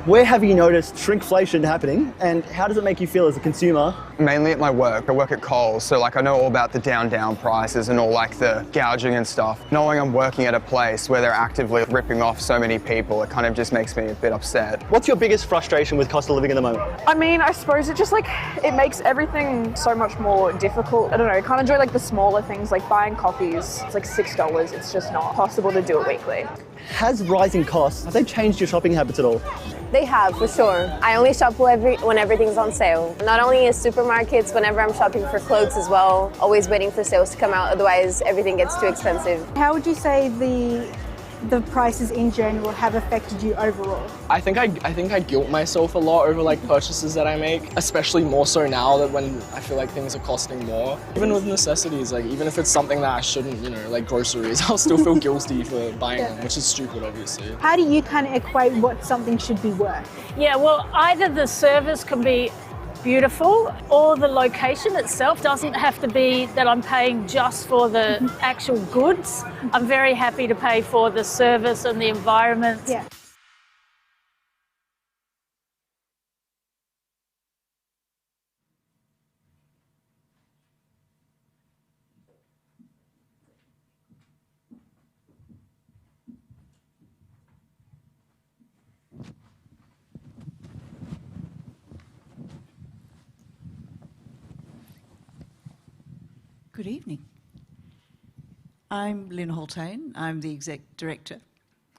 Where have you noticed shrinkflation happening, and how does it make you feel as a consumer? Mainly at my work. I work at Coles, so I know all about the down prices and all the gouging and stuff. Knowing I'm working at a place where they're actively ripping off so many people, it kind of just makes me a bit upset. What's your biggest frustration with cost of living at the moment? I mean, I suppose it just it makes everything so much more difficult. I don't know, I can't enjoy the smaller things like buying coffees. It's $6. It's just not possible to do it weekly. Has rising costs, have they changed your shopping habits at all? They have, for sure. I only shop when everything's on sale. Not only in supermarkets, whenever I'm shopping for clothes as well, always waiting for sales to come out, otherwise everything gets too expensive. How would you say the prices in general have affected you overall? I think I guilt myself a lot over purchases that I make, especially more so now that when I feel like things are costing more. Even with necessities, even if it's something that I shouldn't, like groceries, I'll still feel guilty for buying them, which is stupid, obviously. How do you kind of equate what something should be worth? Yeah, well, either the service can be beautiful or the location itself doesn't have to be that I'm paying just for the actual goods. I'm very happy to pay for the service and the environment. Yeah. Good evening. I'm Lynn Holtain. I'm the Exec Director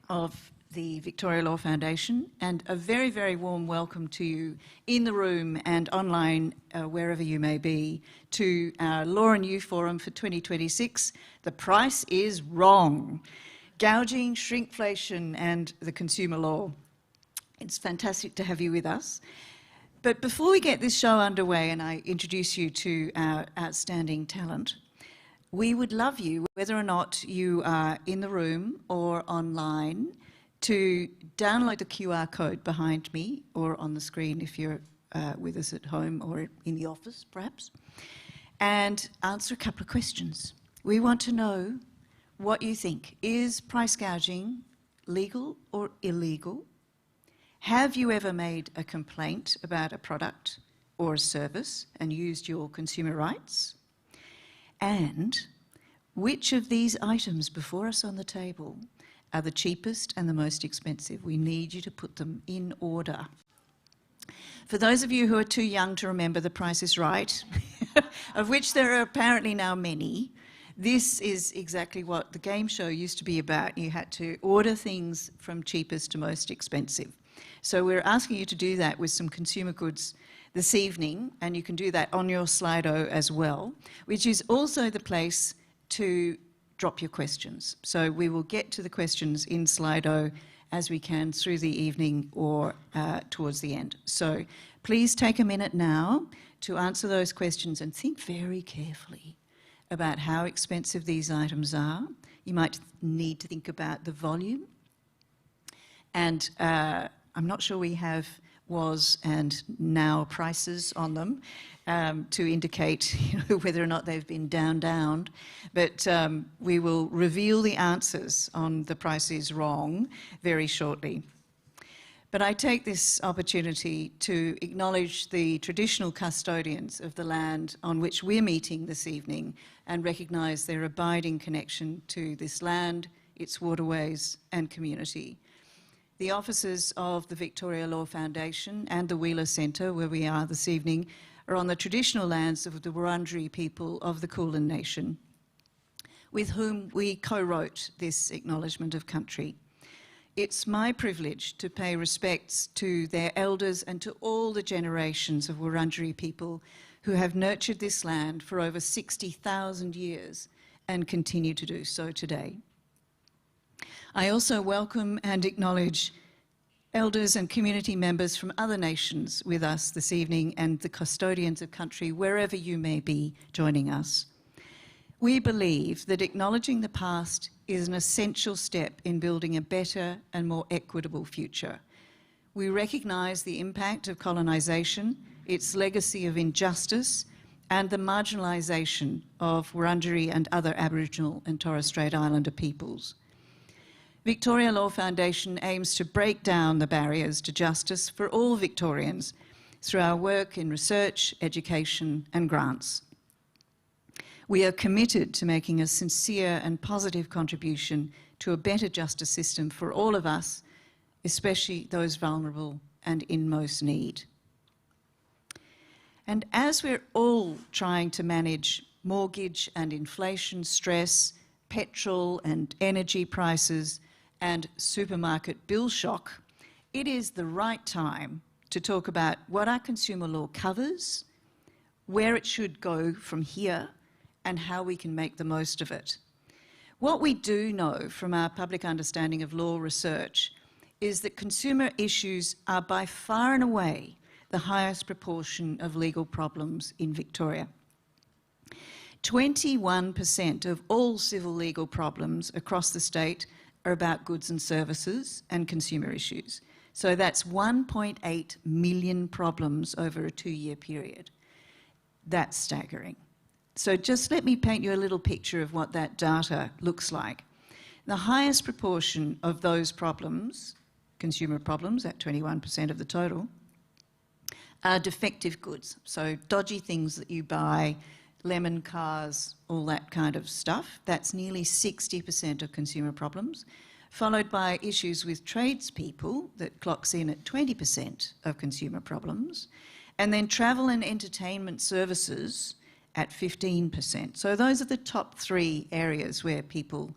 of the Victoria Law Foundation, and a very, very warm welcome to you in the room and online, wherever you may be, to our Law and You Forum for 2026. The price is wrong. Gouging, shrinkflation and the consumer law. It's fantastic to have you with us. But before we get this show underway and I introduce you to our outstanding talent, we would love you, whether or not you are in the room or online, to download the QR code behind me or on the screen if you're with us at home or in the office, perhaps, and answer a couple of questions. We want to know what you think. Is price gouging legal or illegal? Have you ever made a complaint about a product or a service and used your consumer rights? And which of these items before us on the table are the cheapest and the most expensive? We need you to put them in order. For those of you who are too young to remember The Price is Right, of which there are apparently now many, this is exactly what the game show used to be about. You had to order things from cheapest to most expensive. So we're asking you to do that with some consumer goods this evening, and you can do that on your Slido as well, which is also the place to drop your questions. So we will get to the questions in Slido as we can through the evening or towards the end. So please take a minute now to answer those questions and think very carefully about how expensive these items are. You might need to think about the volume. And I'm not sure we have was and now prices on them to indicate whether or not they've been downed. But we will reveal the answers on The Price is Wrong very shortly. But I take this opportunity to acknowledge the traditional custodians of the land on which we're meeting this evening and recognise their abiding connection to this land, its waterways and community. The offices of the Victoria Law Foundation and the Wheeler Centre, where we are this evening, are on the traditional lands of the Wurundjeri people of the Kulin Nation, with whom we co-wrote this acknowledgement of country. It's my privilege to pay respects to their elders and to all the generations of Wurundjeri people who have nurtured this land for over 60,000 years and continue to do so today. I also welcome and acknowledge elders and community members from other nations with us this evening and the custodians of country, wherever you may be joining us. We believe that acknowledging the past is an essential step in building a better and more equitable future. We recognise the impact of colonisation, its legacy of injustice, and the marginalisation of Wurundjeri and other Aboriginal and Torres Strait Islander peoples. Victoria Law Foundation aims to break down the barriers to justice for all Victorians through our work in research, education and grants. We are committed to making a sincere and positive contribution to a better justice system for all of us, especially those vulnerable and in most need. And as we're all trying to manage mortgage and inflation stress, petrol and energy prices, and supermarket bill shock, it is the right time to talk about what our consumer law covers, where it should go from here, and how we can make the most of it. What we do know from our public understanding of law research is that consumer issues are by far and away the highest proportion of legal problems in Victoria. 21% of all civil legal problems across the state are about goods and services and consumer issues. So that's 1.8 million problems over a 2-year period. That's staggering. So just let me paint you a little picture of what that data looks like. The highest proportion of those problems, consumer problems at 21% of the total, are defective goods. So dodgy things that you buy, lemon cars, all that kind of stuff. That's nearly 60% of consumer problems, followed by issues with tradespeople that clocks in at 20% of consumer problems, and then travel and entertainment services at 15%. So those are the top 3 areas where people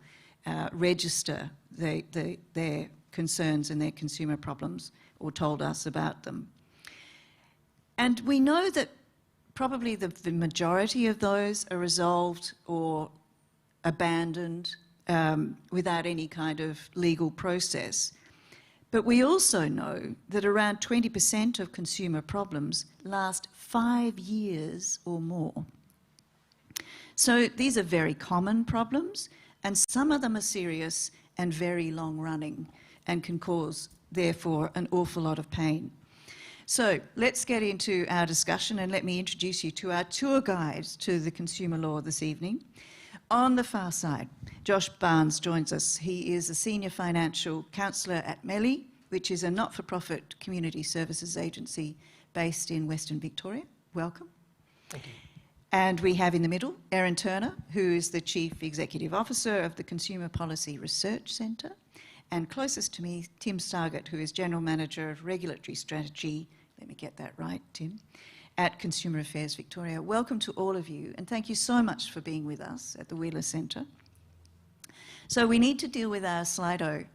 register their concerns and their consumer problems or told us about them. And we know that probably the majority of those are resolved or abandoned without any kind of legal process. But we also know that around 20% of consumer problems last 5 years or more. So these are very common problems, and some of them are serious and very long-running and can cause, therefore, an awful lot of pain. So let's get into our discussion, and let me introduce you to our tour guides to the consumer law this evening. On the far side, Josh Barnes joins us. He is a senior financial counsellor at MELI, which is a not-for-profit community services agency based in Western Victoria. Welcome. Thank you. And we have in the middle Erin Turner, who is the Chief Executive Officer of the Consumer Policy Research Centre. And closest to me, Tim Stargett, who is General Manager of Regulatory Strategy, let me get that right, Tim, at Consumer Affairs Victoria. Welcome to all of you, and thank you so much for being with us at the Wheeler Centre. So we need to deal with our Slido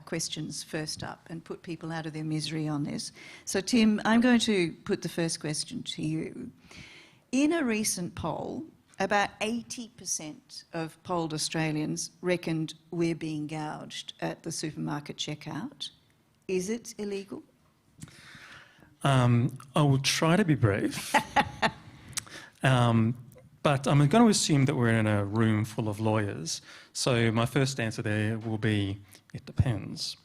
questions first up and put people out of their misery on this. So Tim, I'm going to put the first question to you. In a recent poll, about 80% of polled Australians reckoned we're being gouged at the supermarket checkout. Is it illegal? I will try to be brief, but I'm going to assume that we're in a room full of lawyers. So my first answer there will be, it depends.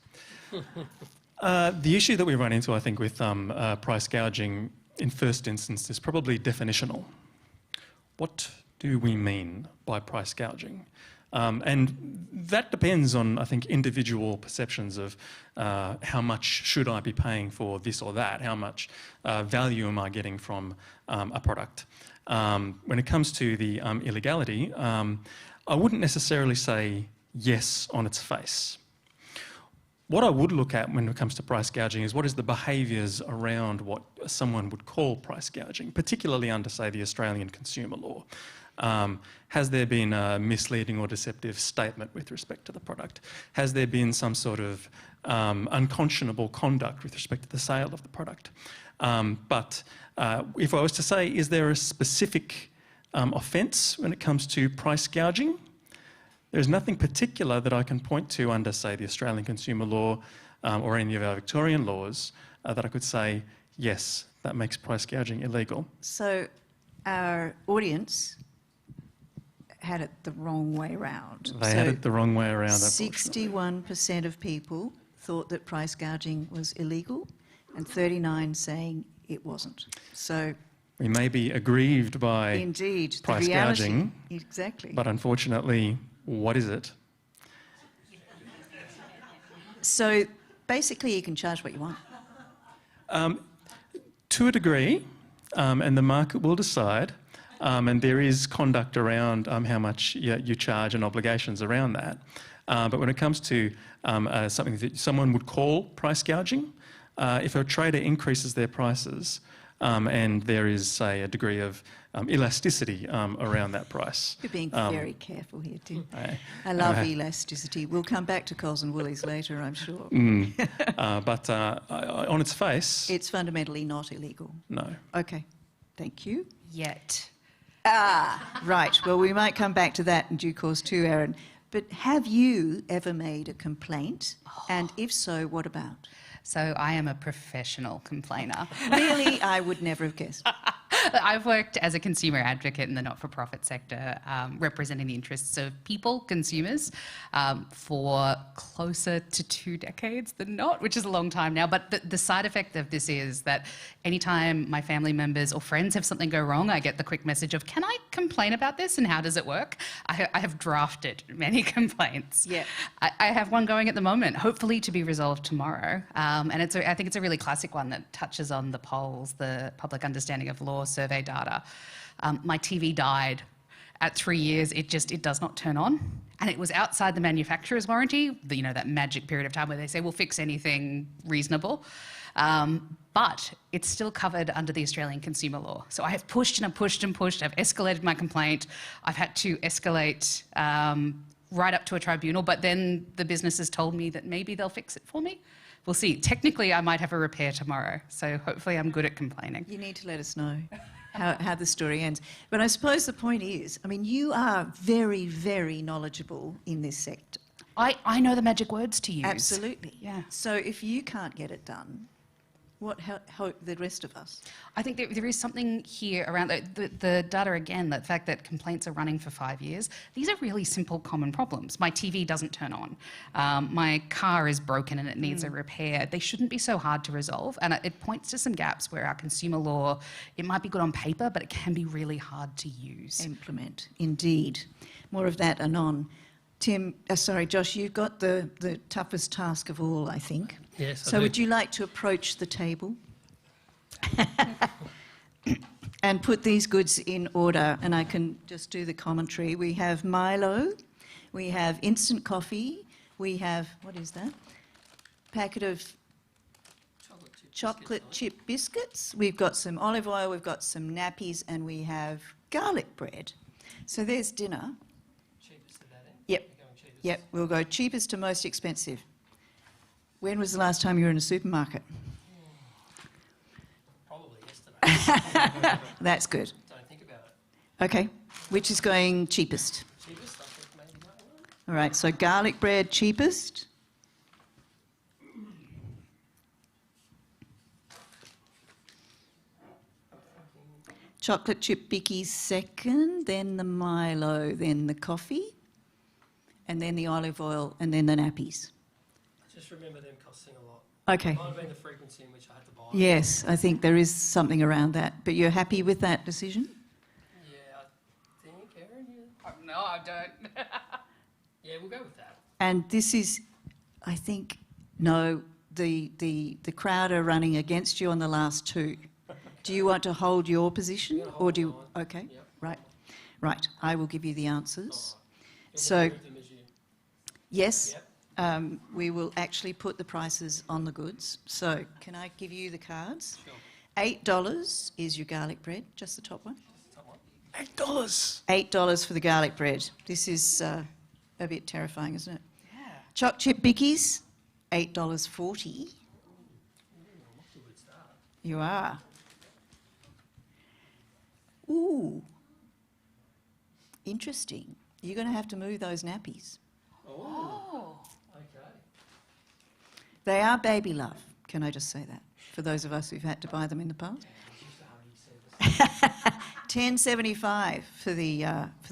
The issue that we run into, I think, with price gouging in first instance is probably definitional. What do we mean by price gouging? And that depends on, I think, individual perceptions of how much should I be paying for this or that, how much value am I getting from a product. When it comes to the illegality, I wouldn't necessarily say yes on its face. What I would look at when it comes to price gouging is what is the behaviours around what someone would call price gouging, particularly under, say, the Australian consumer law. Has there been a misleading or deceptive statement with respect to the product? Has there been some sort of unconscionable conduct with respect to the sale of the product? But if I was to say, is there a specific offence when it comes to price gouging? There's nothing particular that I can point to under, say, the Australian consumer law or any of our Victorian laws that I could say, yes, that makes price gouging illegal. So our audience had it the wrong way around. They had it the wrong way around, 61% of people thought that price gouging was illegal and 39% saying it wasn't. So we may be aggrieved by indeed, price the reality, gouging, exactly. but unfortunately, what is it? So basically you can charge what you want. To a degree, and the market will decide, and there is conduct around how much you charge and obligations around that. But when it comes to something that someone would call price gouging, if a trader increases their prices and there is, say, a degree of elasticity around that price. You're being very careful here, Tim. I love elasticity. We'll come back to Coles and Woolies later, I'm sure. But on its face... It's fundamentally not illegal. No. Okay, thank you. Yet. Right, well, we might come back to that in due course too, Erin. But have you ever made a complaint? And if so, what about? So I am a professional complainer. Really? I would never have guessed. I've worked as a consumer advocate in the not-for-profit sector, representing the interests of people, consumers, for closer to 2 decades than not, which is a long time now. But the side effect of this is that anytime my family members or friends have something go wrong, I get the quick message of, can I complain about this and how does it work? I have drafted many complaints. Yeah. I have one going at the moment, hopefully to be resolved tomorrow. And I think it's a really classic one that touches on the polls, the public understanding of law survey data. My TV died at 3 years. It does not turn on, and it was outside the manufacturer's warranty. That magic period of time where they say we'll fix anything reasonable, but it's still covered under the Australian consumer law. So I have pushed and I've pushed and pushed. I've escalated my complaint. I've had to escalate right up to a tribunal, but then the business has told me that maybe they'll fix it for me. We'll see. Technically, I might have a repair tomorrow, so hopefully I'm good at complaining. You need to let us know how the story ends. But I suppose the point is, I mean, you are very, very knowledgeable in this sector. I know the magic words to use. Absolutely. Yeah. So if you can't get it done, what hope the rest of us? I think there is something here around the data again, the fact that complaints are running for 5 years. These are really simple, common problems. My TV doesn't turn on. My car is broken and it needs a repair. They shouldn't be so hard to resolve. And it points to some gaps where our consumer law, it might be good on paper, but it can be really hard to use. Implement, indeed. More of that anon. Josh, you've got the toughest task of all, I think. Yes, I So do. would you like to approach the table and put these goods in order? And I can just do the commentary. We have Milo, we have instant coffee, we have, what is that? Packet of chocolate chip biscuits. We've got some olive oil, we've got some nappies, and we have garlic bread. So there's dinner. Cheapest of that end? Yep. We're going cheapest. Yep, we'll go cheapest to most expensive. When was the last time you were in a supermarket? Probably yesterday. That's good. Don't think about it. Okay, which is going cheapest? Cheapest, I think maybe that one. All right, so garlic bread cheapest. Chocolate chip bickies second, then the Milo, then the coffee, and then the olive oil, and then the nappies. I just remember them costing a lot. Okay. Might have been the frequency in which I had to buy them. Yes, I think there is something around that. But you're happy with that decision? Yeah, I think, Erin, No, I don't. yeah, we'll go with that. And this is, I think, no, the crowd are running against you on the last two. Do you want to hold your position, or do you? Okay, Yep. right. I will give you the answers. You'll So, move them as you- yes, Yep. we will actually put the prices on the goods. So, can I give you the cards? Sure. $8 is your garlic bread, just the top one. Top one. $8. $8 for the garlic bread. This is a bit terrifying, isn't it? Yeah. Choc chip bickies, $8.40. You are. Ooh. Interesting. You're going to have to move those nappies. Oh. Okay. They are baby love. Can I just say that? For those of us who've had to buy them in the past. $10.75 for the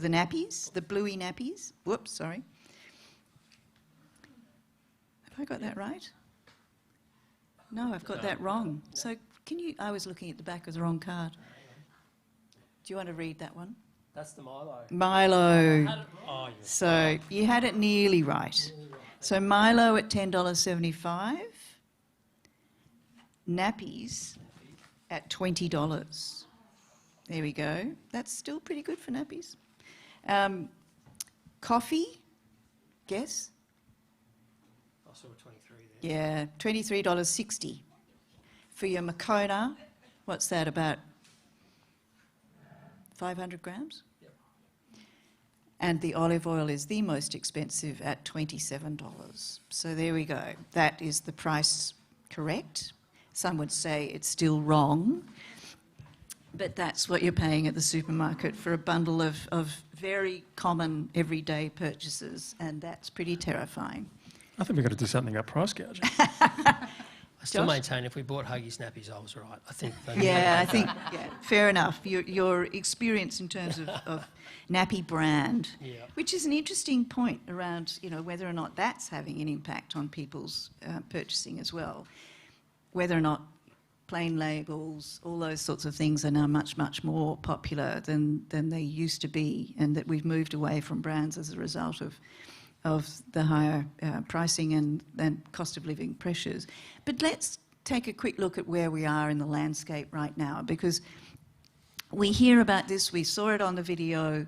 nappies, the bluey nappies. Whoops, sorry. Have I got that right? No, I've got that wrong. So can you? I was looking at the back of the wrong card. Do you want to read that one? That's the Milo. Milo. Oh, yes. So you had it nearly right. So Milo at $10.75. Nappies at $20. There we go. That's still pretty good for nappies. Coffee, guess? I saw a 23 there. Yeah, $23.60. For your Makona, what's that, about 500 grams? Yep. And the olive oil is the most expensive at $27. So there we go. That is the price correct. Some would say it's still wrong, but that's what you're paying at the supermarket for a bundle of very common everyday purchases, and that's pretty terrifying. I think we've got to do something about price gouging. I still Josh? maintain if we bought Huggy Snappies, I was right. I think. Yeah, I think, fair enough. Your experience in terms of nappy brand, Yeah. which is an interesting point around, whether or not that's having an impact on people's purchasing as well. Whether or not plain labels, all those sorts of things are now much, much more popular than they used to be, and that we've moved away from brands as a result of the higher pricing and cost of living pressures. But let's take a quick look at where we are in the landscape right now, because we hear about this, we saw it on the video,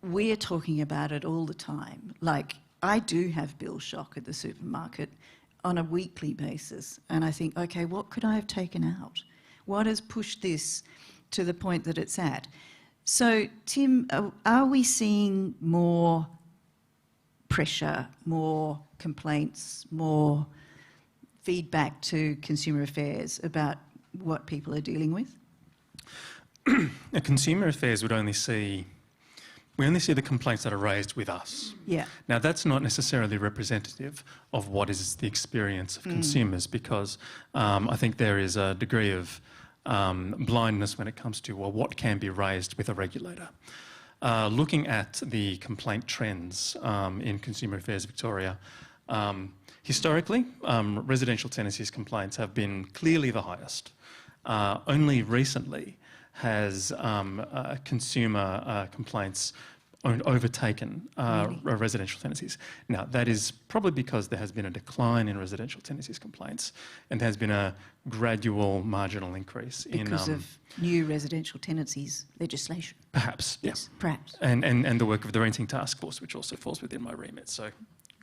we're talking about it all the time. Like, I do have bill shock at the supermarket on a weekly basis, and I think, okay, what could I have taken out? What has pushed this to the point that it's at? So, Tim, are we seeing more pressure, more complaints, more feedback to Consumer Affairs about what people are dealing with? Consumer Affairs would only see the complaints that are raised with us. Yeah. Now, that's not necessarily representative of what is the experience of consumers, because I think there is a degree of blindness when it comes to, well, what can be raised with a regulator. Looking at the complaint trends in Consumer Affairs Victoria, historically, residential tenancies complaints have been clearly the highest. Only recently has consumer complaints overtaken residential tenancies. Now, that is probably because there has been a decline in residential tenancies complaints, and there has been a gradual marginal increase because of new residential tenancies legislation. Perhaps, yes. Perhaps. And the work of the Renting Task Force, which also falls within my remit. So,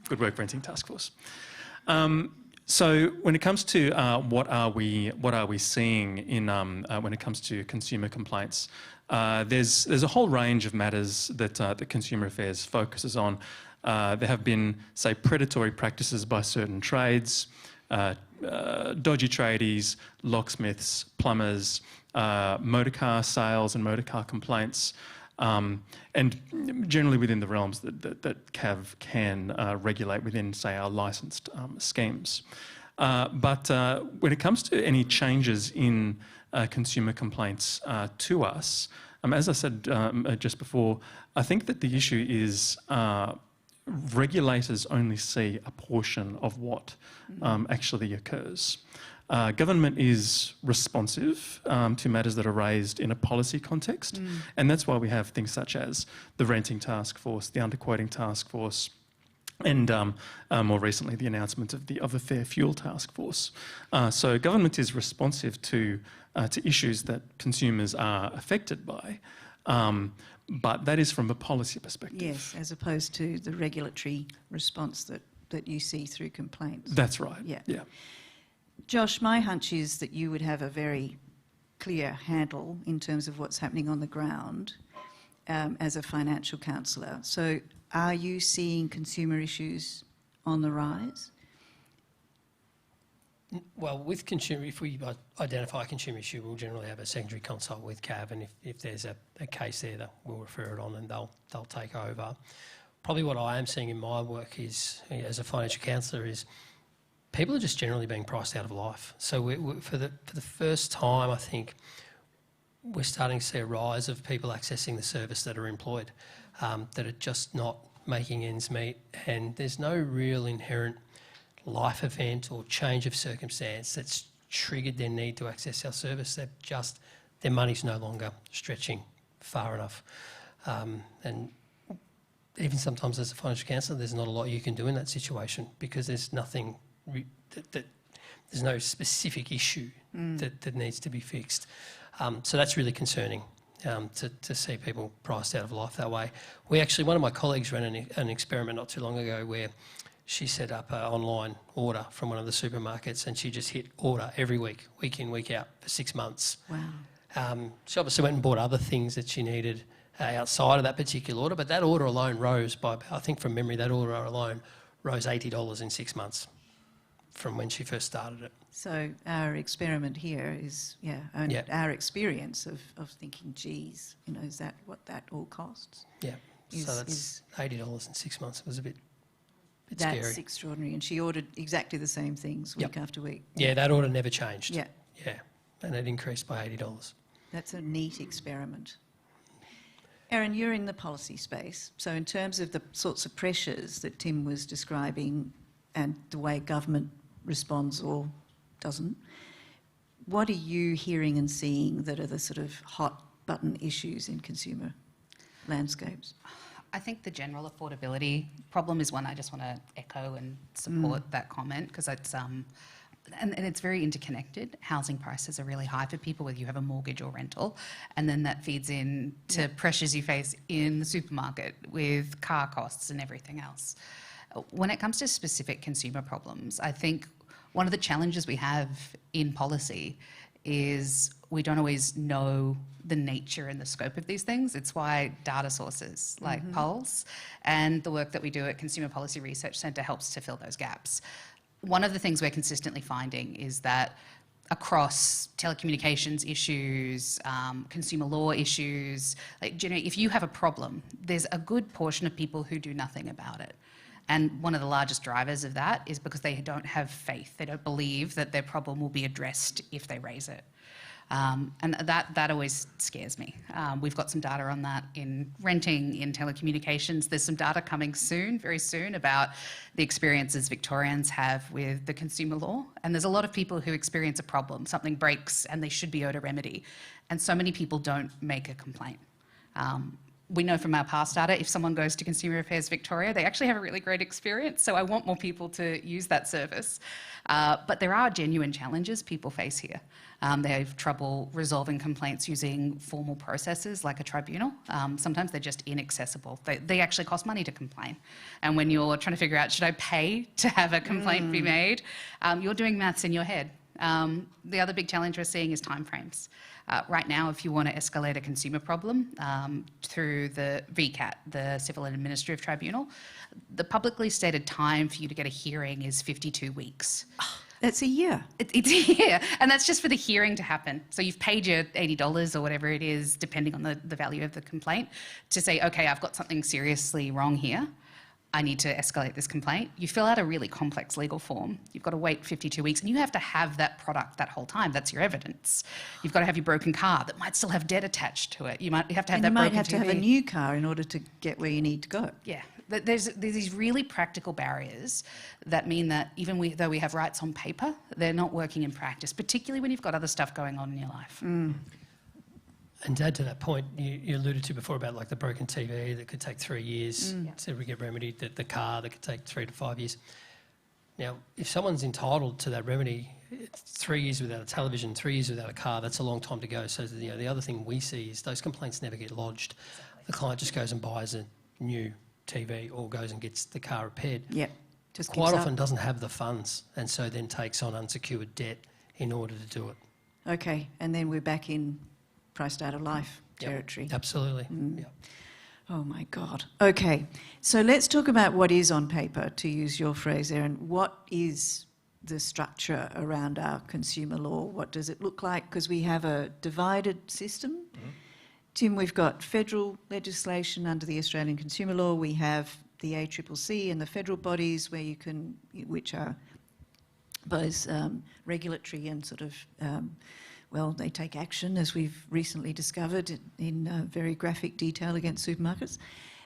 good work, Renting Task Force. So when it comes to what are we seeing in when it comes to consumer complaints, there's a whole range of matters that Consumer Affairs focuses on. There have been, say, predatory practices by certain trades, dodgy tradies, locksmiths, plumbers, motorcar sales and motorcar complaints. And generally within the realms that CAV can regulate within, say, our licensed schemes. But when it comes to any changes in consumer complaints to us, as I said just before, I think that the issue is regulators only see a portion of what actually occurs. Government is responsive to matters that are raised in a policy context, and that's why we have things such as the Renting Task Force, the Underquoting Task Force, and more recently the announcement of the Fair Fuel Task Force. So government is responsive to issues that consumers are affected by, but that is from a policy perspective. Yes, as opposed to the regulatory response that you see through complaints. That's right. Yeah. Josh, my hunch is that you would have a very clear handle in terms of what's happening on the ground as a financial counsellor. So are you seeing consumer issues on the rise? Well, with consumer, if we identify a consumer issue, we'll generally have a secondary consult with CAV, and if there's a case there, that we'll refer it on and they'll take over. Probably what I am seeing in my work is, as a financial counsellor, is people are just generally being priced out of life. So for the first time, I think we're starting to see a rise of people accessing the service that are employed, that are just not making ends meet, and there's no real inherent life event or change of circumstance that's triggered their need to access our service. Their money's no longer stretching far enough. And even sometimes as a financial counsellor, there's not a lot you can do in that situation because there's nothing, there's no specific issue that needs to be fixed. So that's really concerning to see people priced out of life that way. One of my colleagues ran an experiment not too long ago where she set up an online order from one of the supermarkets and she just hit order every week, week in, week out for 6 months. Wow. She obviously went and bought other things that she needed outside of that particular order, but that order alone rose by, I think from memory, that order alone rose $80 in 6 months from when she first started it. So our experiment here is, our experience of thinking, geez, is that what that all costs? Yeah, so that's $80 in 6 months. It was a bit that's scary. Extraordinary. And she ordered exactly the same things week after week. Yeah, that order never changed. Yeah. Yeah, and it increased by $80. That's a neat experiment. Erin, you're in the policy space. So in terms of the sorts of pressures that Tim was describing and the way government responds or doesn't, what are you hearing and seeing that are the sort of hot button issues in consumer landscapes? I think the general affordability problem is one I just want to echo and support that comment because it's and it's very interconnected. Housing prices are really high for people whether you have a mortgage or rental, and then that feeds in to pressures you face in the supermarket with car costs and everything else. When it comes to specific consumer problems, I think one of the challenges we have in policy is we don't always know the nature and the scope of these things. It's why data sources like polls and the work that we do at Consumer Policy Research Centre helps to fill those gaps. One of the things we're consistently finding is that across telecommunications issues, consumer law issues, if you have a problem, there's a good portion of people who do nothing about it. And one of the largest drivers of that is because they don't have faith. They don't believe that their problem will be addressed if they raise it. And that always scares me. We've got some data on that in renting, in telecommunications. There's some data coming soon, very soon, about the experiences Victorians have with the consumer law. And there's a lot of people who experience a problem, something breaks and they should be owed a remedy. And so many people don't make a complaint. We know from our past data, if someone goes to Consumer Affairs Victoria, they actually have a really great experience. So I want more people to use that service. But there are genuine challenges people face here. They have trouble resolving complaints using formal processes like a tribunal. Sometimes they're just inaccessible. They actually cost money to complain. And when you're trying to figure out, should I pay to have a complaint be made, you're doing maths in your head. The other big challenge we're seeing is timeframes. Right now, if you want to escalate a consumer problem through the VCAT, the Civil and Administrative Tribunal, the publicly stated time for you to get a hearing is 52 weeks. That's a year. It's a year, and that's just for the hearing to happen. So you've paid your $80 or whatever it is, depending on the value of the complaint, to say, okay, I've got something seriously wrong here. I need to escalate this complaint. You fill out a really complex legal form. You've got to wait 52 weeks and you have to have that product that whole time. That's your evidence. You've got to have your broken car that might still have debt attached to it. You have to have that broken TV. And you might have to have a new car in order to get where you need to go. Yeah. There's these really practical barriers that mean that even though we have rights on paper, they're not working in practice, particularly when you've got other stuff going on in your life. And to add to that point, you alluded to before about like the broken TV that could take 3 years to get remedied, the car that could take 3 to 5 years. Now, if someone's entitled to that remedy, 3 years without a television, 3 years without a car, that's a long time to go. So the other thing we see is those complaints never get lodged. The client just goes and buys a new TV or goes and gets the car repaired. Yep. Just quite often doesn't have the funds and so then takes on unsecured debt in order to do it. Okay, and then we're back in priced out of life territory. Absolutely. Yep. Oh my God. Okay, so let's talk about what is on paper, to use your phrase, Erin. What is the structure around our consumer law? What does it look like? Because we have a divided system. Tim, we've got federal legislation under the Australian consumer law. We have the ACCC and the federal bodies which are both regulatory and sort of they take action, as we've recently discovered in very graphic detail against supermarkets.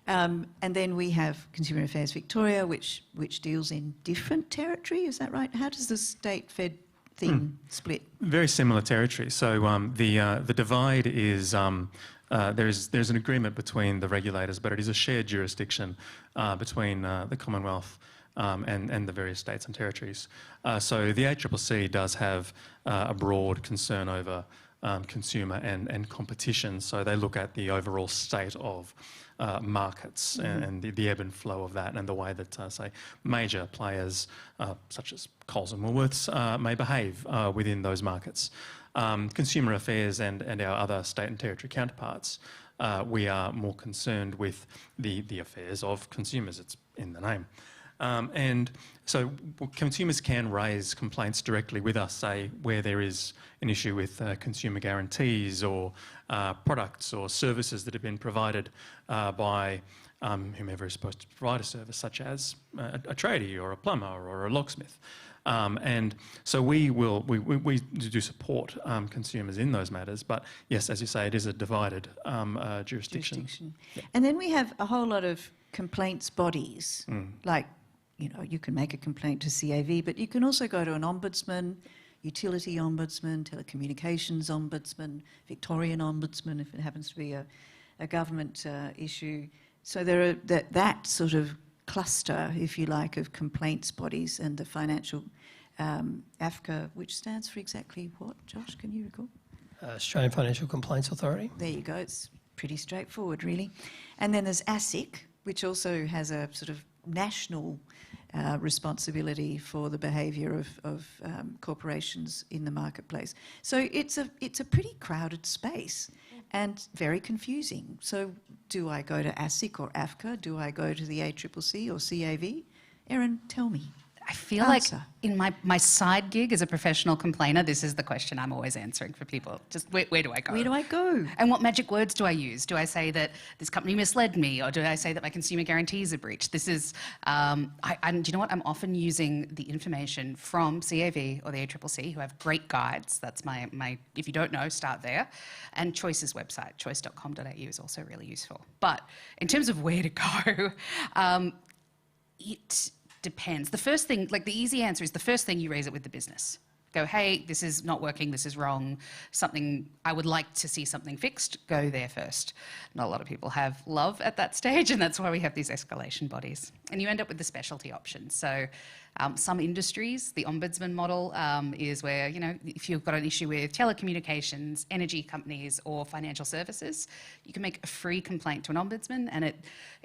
And then we have Consumer Affairs Victoria, which deals in different territory, is that right? How does the state-fed thing split? Very similar territory. So the divide is there's an agreement between the regulators, but it is a shared jurisdiction between the Commonwealth and the various states and territories. So the ACCC does have a broad concern over consumer and competition. So they look at the overall state of markets and the ebb and flow of that, and the way that, say, major players such as Coles and Woolworths may behave within those markets. Consumer Affairs and our other state and territory counterparts, we are more concerned with the affairs of consumers. It's in the name. And so consumers can raise complaints directly with us, say, where there is an issue with consumer guarantees or products or services that have been provided by whomever is supposed to provide a service, such as a tradie or a plumber or a locksmith. And so we do support consumers in those matters, but yes, as you say, it is a divided jurisdiction. Yeah. And then we have a whole lot of complaints bodies, like, you know, you can make a complaint to CAV, but you can also go to an ombudsman, utility ombudsman, telecommunications ombudsman, Victorian ombudsman, if it happens to be a government issue. So there are that sort of cluster, if you like, of complaints bodies, and the financial AFCA, which stands for exactly what, Josh, can you recall? Australian Financial Complaints Authority. There you go, it's pretty straightforward, really. And then there's ASIC, which also has a sort of national responsibility for the behaviour of corporations in the marketplace. So it's a pretty crowded space and very confusing. So do I go to ASIC or AFCA? Do I go to the ACCC or CAV? Erin, tell me. I feel like in my side gig as a professional complainer, this is the question I'm always answering for people. Just where do I go? Where do I go? And what magic words do I use? Do I say that this company misled me, or do I say that my consumer guarantees are breached? This is, do you know what? I'm often using the information from CAV or the ACCC, who have great guides. That's my if you don't know, start there. And Choice's website, choice.com.au, is also really useful. But in terms of where to go, it depends. The first thing, like the easy answer is the first thing you raise it with the business. Go, hey, this is not working, this is wrong, something, I would like to see something fixed, go there first. Not a lot of people have love at that stage, and that's why we have these escalation bodies. And you end up with the specialty options. So some industries, the ombudsman model is where, you know, if you've got an issue with telecommunications, energy companies or financial services, you can make a free complaint to an ombudsman and it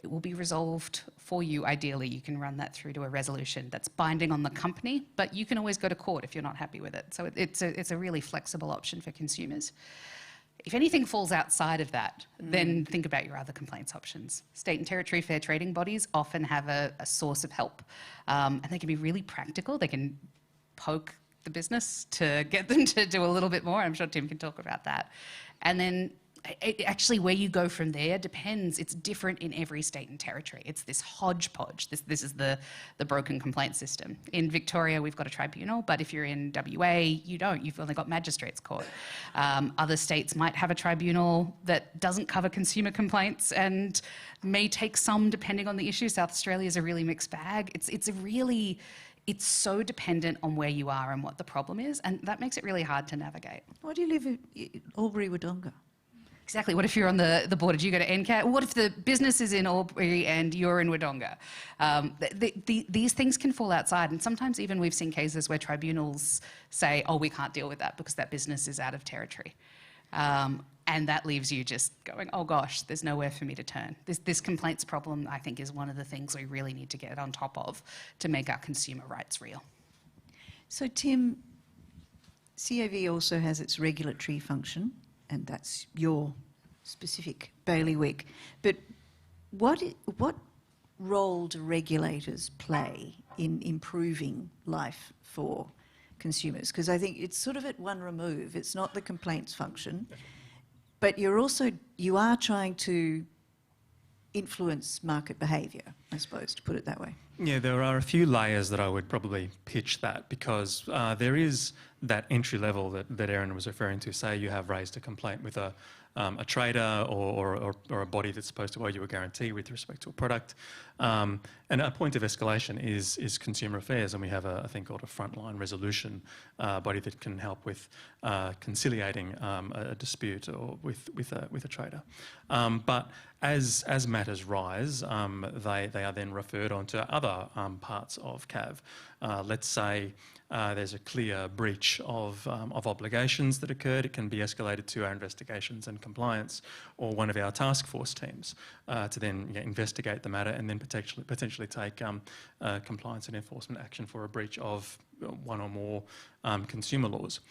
will be resolved for you. Ideally, you can run that through to a resolution that's binding on the company, but you can always go to court if you're not happy with it. So it's a really flexible option for consumers. If anything falls outside of that, then think about your other complaints options. State and territory fair trading bodies often have a source of help, and they can be really practical. They can poke the business to get them to do a little bit more. I'm sure Tim can talk about that. And then actually where you go from there depends. It's different in every state and territory. It's this hodgepodge. This is the broken complaint system. In Victoria, we've got a tribunal, but if you're in WA, you don't. You've only got magistrates court. Other states might have a tribunal that doesn't cover consumer complaints and may take some depending on the issue. South Australia is a really mixed bag. It's so dependent on where you are and what the problem is, and that makes it really hard to navigate. Why do you live in Albury-Wodonga? Exactly. What if you're on the border? Do you go to NCAT? What if the business is in Albury and you're in Wodonga? These things can fall outside, and sometimes even we've seen cases where tribunals say, oh, we can't deal with that because that business is out of territory. And that leaves you just going, oh gosh, there's nowhere for me to turn. This complaints problem, I think, is one of the things we really need to get on top of to make our consumer rights real. So Tim, CAV also has its regulatory function, and that's your specific bailiwick. But what role do regulators play in improving life for consumers? Because I think it's sort of at one remove. It's not the complaints function, but you are trying to influence market behaviour, I suppose, to put it that way. Yeah, there are a few layers that I would probably pitch that, because there is that entry level that Erin was referring to. Say you have raised a complaint with a trader or a body that's supposed to owe you a guarantee with respect to a product. And a point of escalation is Consumer Affairs, and we have a thing called a frontline resolution body that can help with conciliating a dispute or with a trader. But as matters rise, they are then referred on to other parts of CAV. Let's say there's a clear breach of obligations that occurred. It can be escalated to our investigations and compliance, or one of our task force teams to then investigate the matter and then potentially take compliance and enforcement action for a breach of one or more consumer laws.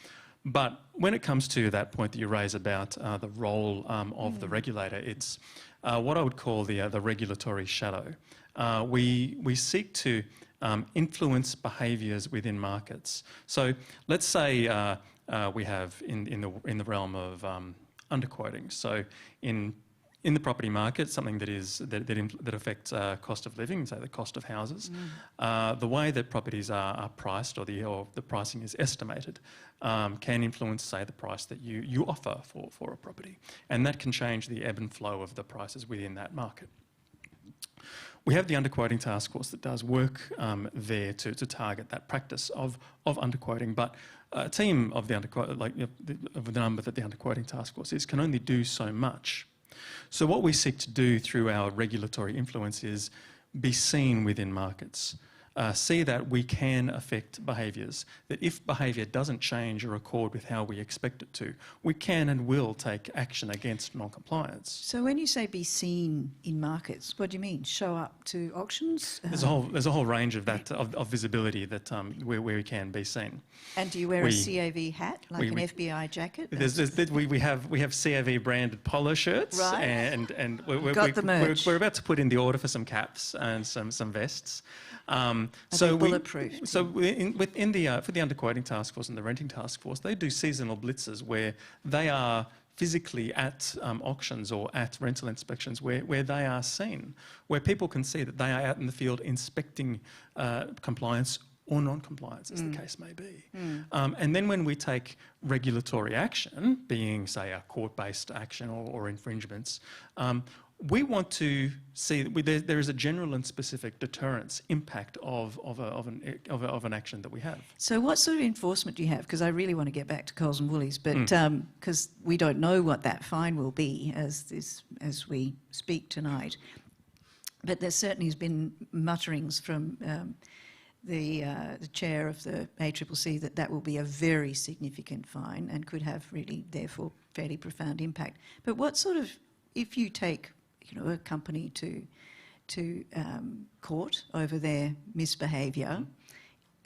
But when it comes to that point that you raise about the role of the regulator, it's what I would call the regulatory shadow. We seek to influence behaviours within markets. So let's say we have in the realm of underquoting. So in the property market, something that affects cost of living, say the cost of houses, the way that properties are priced or the pricing is estimated can influence, say, the price that you offer for a property, and that can change the ebb and flow of the prices within that market. We have the underquoting task force that does work there to target that practice of underquoting, but a team of the number that the underquoting task force is can only do so much. So what we seek to do through our regulatory influence is be seen within markets. See that we can affect behaviours, that if behaviour doesn't change or accord with how we expect it to, we can and will take action against non-compliance. So when you say be seen in markets, what do you mean? Show up to auctions? There's a whole range of that of visibility that where we can be seen. And do you wear a CAV hat, like an FBI jacket? We have CAV branded polo shirts, right? And we're about to put in the order for some caps and some vests. So bulletproof. For the underquoting task force and the renting task force, they do seasonal blitzes where they are physically at auctions or at rental inspections where they are seen, where people can see that they are out in the field inspecting compliance or non-compliance, as the case may be. And then when we take regulatory action, being, say, a court-based action or infringements, we want to see that there is a general and specific deterrence impact of an action that we have. So what sort of enforcement do you have? Because I really want to get back to Coles and Woolies, but because we don't know what that fine will be as we speak tonight. But there certainly has been mutterings from the chair of the ACCC that will be a very significant fine and could have really, therefore, fairly profound impact. But what sort of, if you take a company to court over their misbehaviour,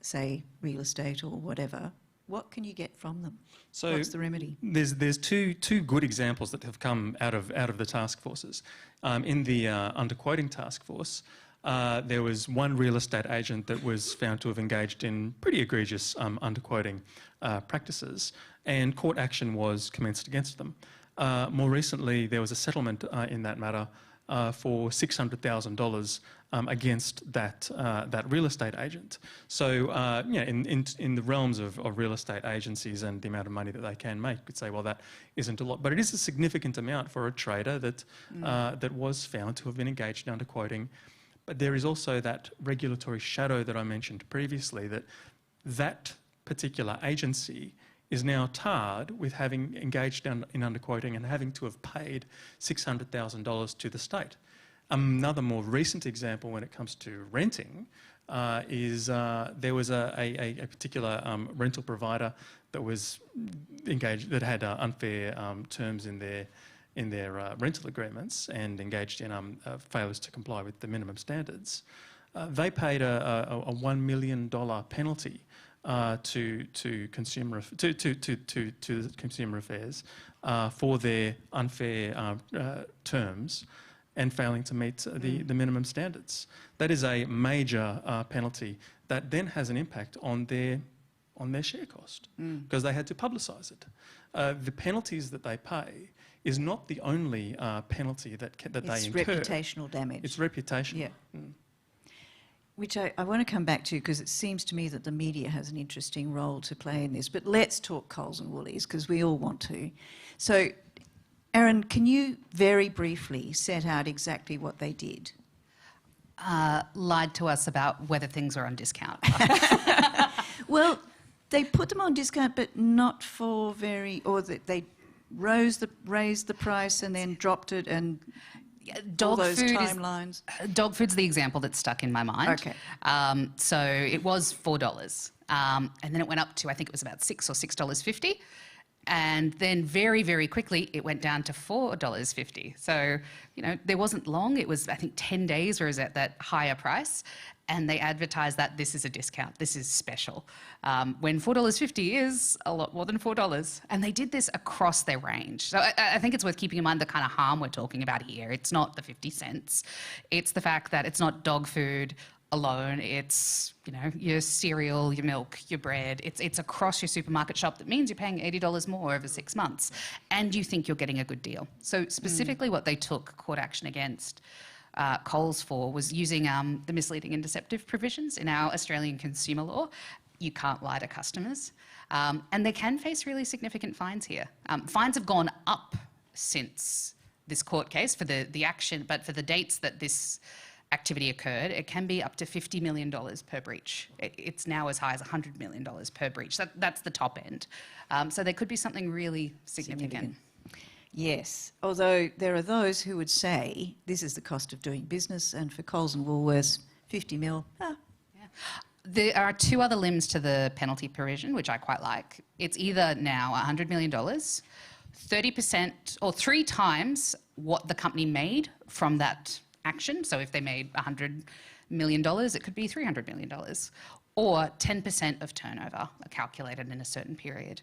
say real estate or whatever, what can you get from them? So what's the remedy? There's two good examples that have come out of the task forces. In the underquoting task force, there was one real estate agent that was found to have engaged in pretty egregious underquoting practices, and court action was commenced against them. More recently, there was a settlement in that matter for $600,000 against that real estate agent. So, in the realms of real estate agencies and the amount of money that they can make, you could say, well, that isn't a lot, but it is a significant amount for a trader that that was found to have been engaged in underquoting. But there is also that regulatory shadow that I mentioned previously, that particular agency is now tarred with having engaged in underquoting and having to have paid $600,000 to the state. Another more recent example when it comes to renting is there was a particular rental provider that was engaged, that had unfair terms in their rental agreements and engaged in failures to comply with the minimum standards. They paid a $1 million penalty to Consumer Affairs for their unfair terms and failing to meet the minimum standards. That is a major penalty that then has an impact on their share cost because they had to publicise it. The penalties that they pay is not the only penalty that they incur. It's reputational damage. It's reputational. Yeah. which I want to come back to because it seems to me that the media has an interesting role to play in this. But let's talk Coles and Woolies because we all want to. So, Erin, can you very briefly set out exactly what they did? Lied to us about whether things were on discount. Well, they put them on discount, but not for very, or they raised the price and then dropped it, and all those timelines. Dog food's the example that's stuck in my mind. Okay. So it was $4, and then it went up to, I think it was about $6 or $6.50. And then very, very quickly, it went down to $4.50. So, you know, there wasn't long. It was, I think, 10 days where it was at that higher price. And they advertised that this is a discount, this is special. When $4.50 is a lot more than $4. And they did this across their range. So I think it's worth keeping in mind the kind of harm we're talking about here. It's not the 50 cents. It's the fact that it's not dog food alone. It's, you know, your cereal, your milk, your bread. It's across your supermarket shop. That means you're paying $80 more over 6 months, and you think you're getting a good deal. So specifically, what they took court action against Coles for was using the misleading and deceptive provisions in our Australian consumer law. You can't lie to customers, and they can face really significant fines here. Fines have gone up since this court case for the action, but for the dates that this activity occurred, it can be up to $50 million per breach. It's now as high as $100 million per breach. That's the top end. So there could be something really significant. Yes, although there are those who would say this is the cost of doing business, and for Coles and Woolworths, 50 mil. There are two other limbs to the penalty provision, which I quite like. It's either now $100 million, 30% or 3 times what the company made from that action. So if they made $100 million, it could be $300 million, or 10% of turnover calculated in a certain period.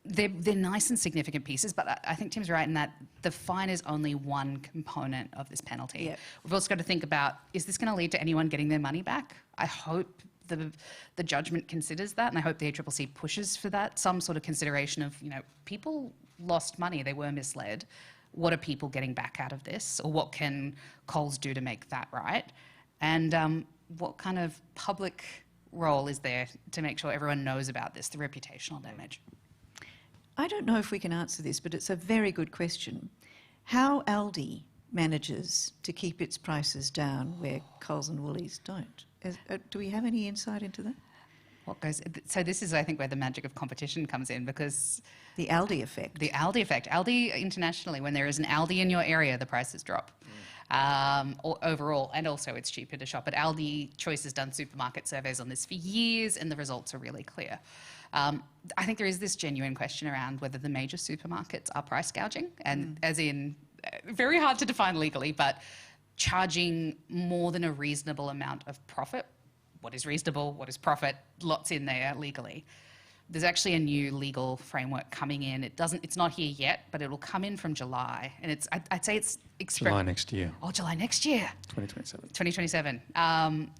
They're nice and significant pieces, but I think Tim's right in that the fine is only one component of this penalty. Yep. We've also got to think about, is this going to lead to anyone getting their money back? I hope the judgment considers that, and I hope the ACCC pushes for that, some sort of consideration of, you know, people lost money, they were misled. What are people getting back out of this? Or what can Coles do to make that right? And what kind of public role is there to make sure everyone knows about this, the reputational damage? I don't know if we can answer this, but it's a very good question. How Aldi manages to keep its prices down where Coles and Woolies don't. Do we have any insight into that? So this is, I think, where the magic of competition comes in, because... The Aldi effect. The Aldi effect. Aldi internationally, when there is an Aldi in your area, the prices drop. Overall, and also it's cheaper to shop at Aldi. Choice has done supermarket surveys on this for years, and the results are really clear. I think there is this genuine question around whether the major supermarkets are price gouging, and as in, very hard to define legally, but charging more than a reasonable amount of profit. What is reasonable? What is profit? Lots in there legally. There's actually a new legal framework coming in. It's not here yet, but it will come in from July. And I'd say it's... July next year. Oh, July next year. 2027. 2027.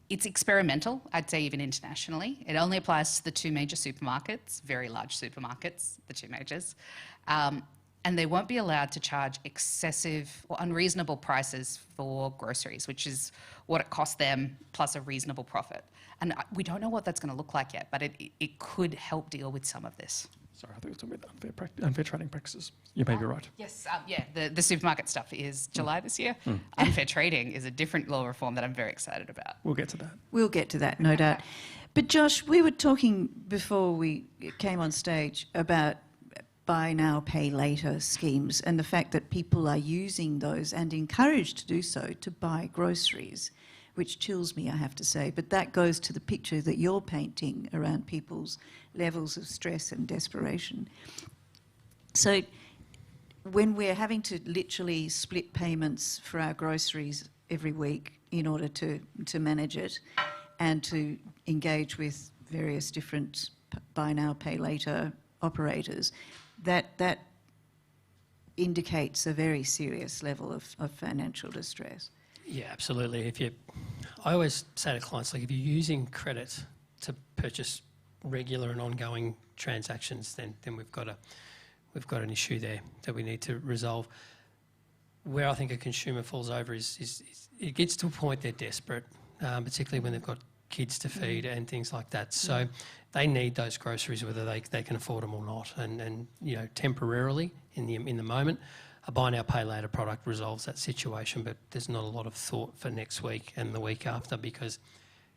It's experimental, I'd say, even internationally. It only applies to the 2 major supermarkets, very large supermarkets, the 2 majors. And they won't be allowed to charge excessive or unreasonable prices for groceries, which is what it costs them, plus a reasonable profit. And we don't know what that's going to look like yet, but it could help deal with some of this. Sorry, I thought you were talking about unfair trading practices. You may be right. Yes, the supermarket stuff is July this year. Unfair trading is a different law reform that I'm very excited about. We'll get to that. We'll get to that, no doubt. But Josh, we were talking before we came on stage about buy now, pay later schemes, and the fact that people are using those and encouraged to do so to buy groceries, which chills me, I have to say. But that goes to the picture that you're painting around people's levels of stress and desperation. So when we're having to literally split payments for our groceries every week in order to manage it and to engage with various different buy now, pay later operators, that indicates a very serious level of financial distress. Yeah, absolutely. I always say to clients, like, if you're using credit to purchase regular and ongoing transactions, then we've got an issue there that we need to resolve. Where I think a consumer falls over is it gets to a point they're desperate. particularly when they've got kids to feed and things like that. So they need those groceries whether they can afford them or not. And you know, temporarily in the moment, a buy now pay later product resolves that situation, but there's not a lot of thought for next week and the week after, because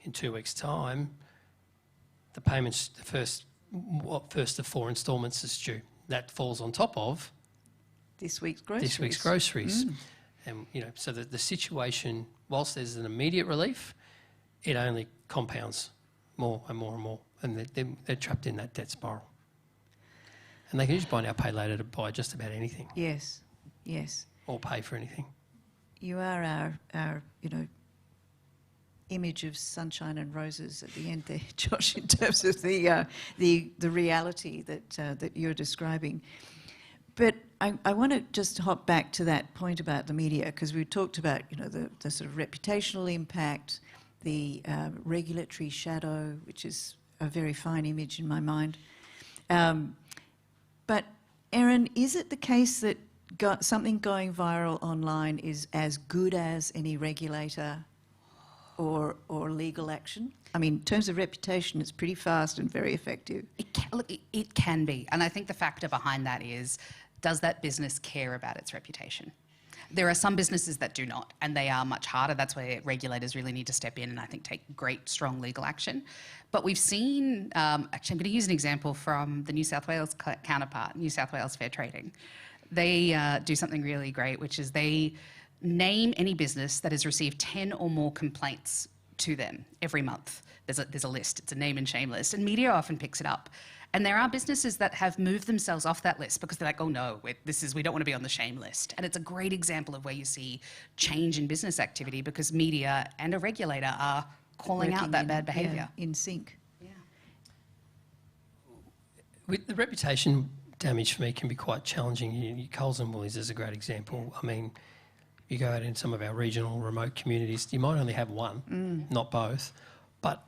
in 2 weeks' time, the payments, the first of 4 instalments is due. That falls on top of This week's groceries. This week's groceries. And you know, so the situation, whilst there's an immediate relief, it only compounds more and more and more, and they're trapped in that debt spiral. And they can just buy now, pay later to buy just about anything. Yes, yes. Or pay for anything. You are our you know, image of sunshine and roses at the end there, Josh, in terms of the reality that you're describing. But I want to just hop back to that point about the media, because we talked about, you know, the sort of reputational impact, the regulatory shadow, which is a very fine image in my mind. But Erin, is it the case that something going viral online is as good as any regulator or legal action? I mean, in terms of reputation, it's pretty fast and very effective. It can be. And I think the factor behind that is, does that business care about its reputation? There are some businesses that do not, and they are much harder. That's where regulators really need to step in and I think take great, strong legal action. But we've seen, actually I'm going to use an example from the New South Wales counterpart, New South Wales Fair Trading. They do something really great, which is they name any business that has received 10 or more complaints to them every month. There's a list, it's a name and shame list, and media often picks it up. And there are businesses that have moved themselves off that list because they're like, oh no, we don't want to be on the shame list. And it's a great example of where you see change in business activity because media and a regulator are calling out that bad behaviour. Yeah, in sync. Yeah. With the reputation damage for me can be quite challenging. Coles and Woolies is a great example. I mean, you go out in some of our regional remote communities, you might only have one, not both. But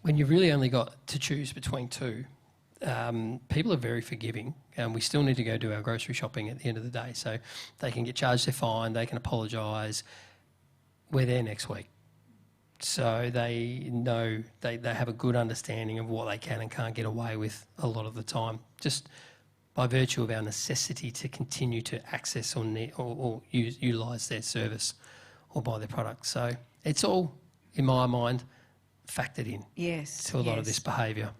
when you've really only got to choose between two, people are very forgiving, and we still need to go do our grocery shopping at the end of the day. So they can get charged their fine, they can apologise. We're there next week. So they know, they have a good understanding of what they can and can't get away with a lot of the time, just by virtue of our necessity to continue to access or utilise their service or buy their product. So it's all, in my mind, factored in to a lot of this behaviour.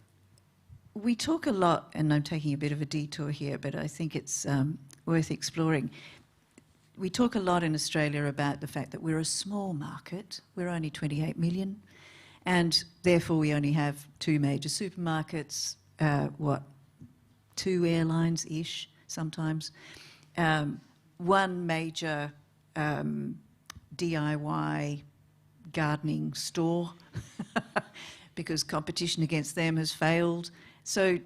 We talk a lot, and I'm taking a bit of a detour here, but I think it's worth exploring. We talk a lot in Australia about the fact that we're a small market. We're only 28 million, and therefore we only have 2 major supermarkets, 2 airlines-ish sometimes, 1 major DIY gardening store because competition against them has failed. So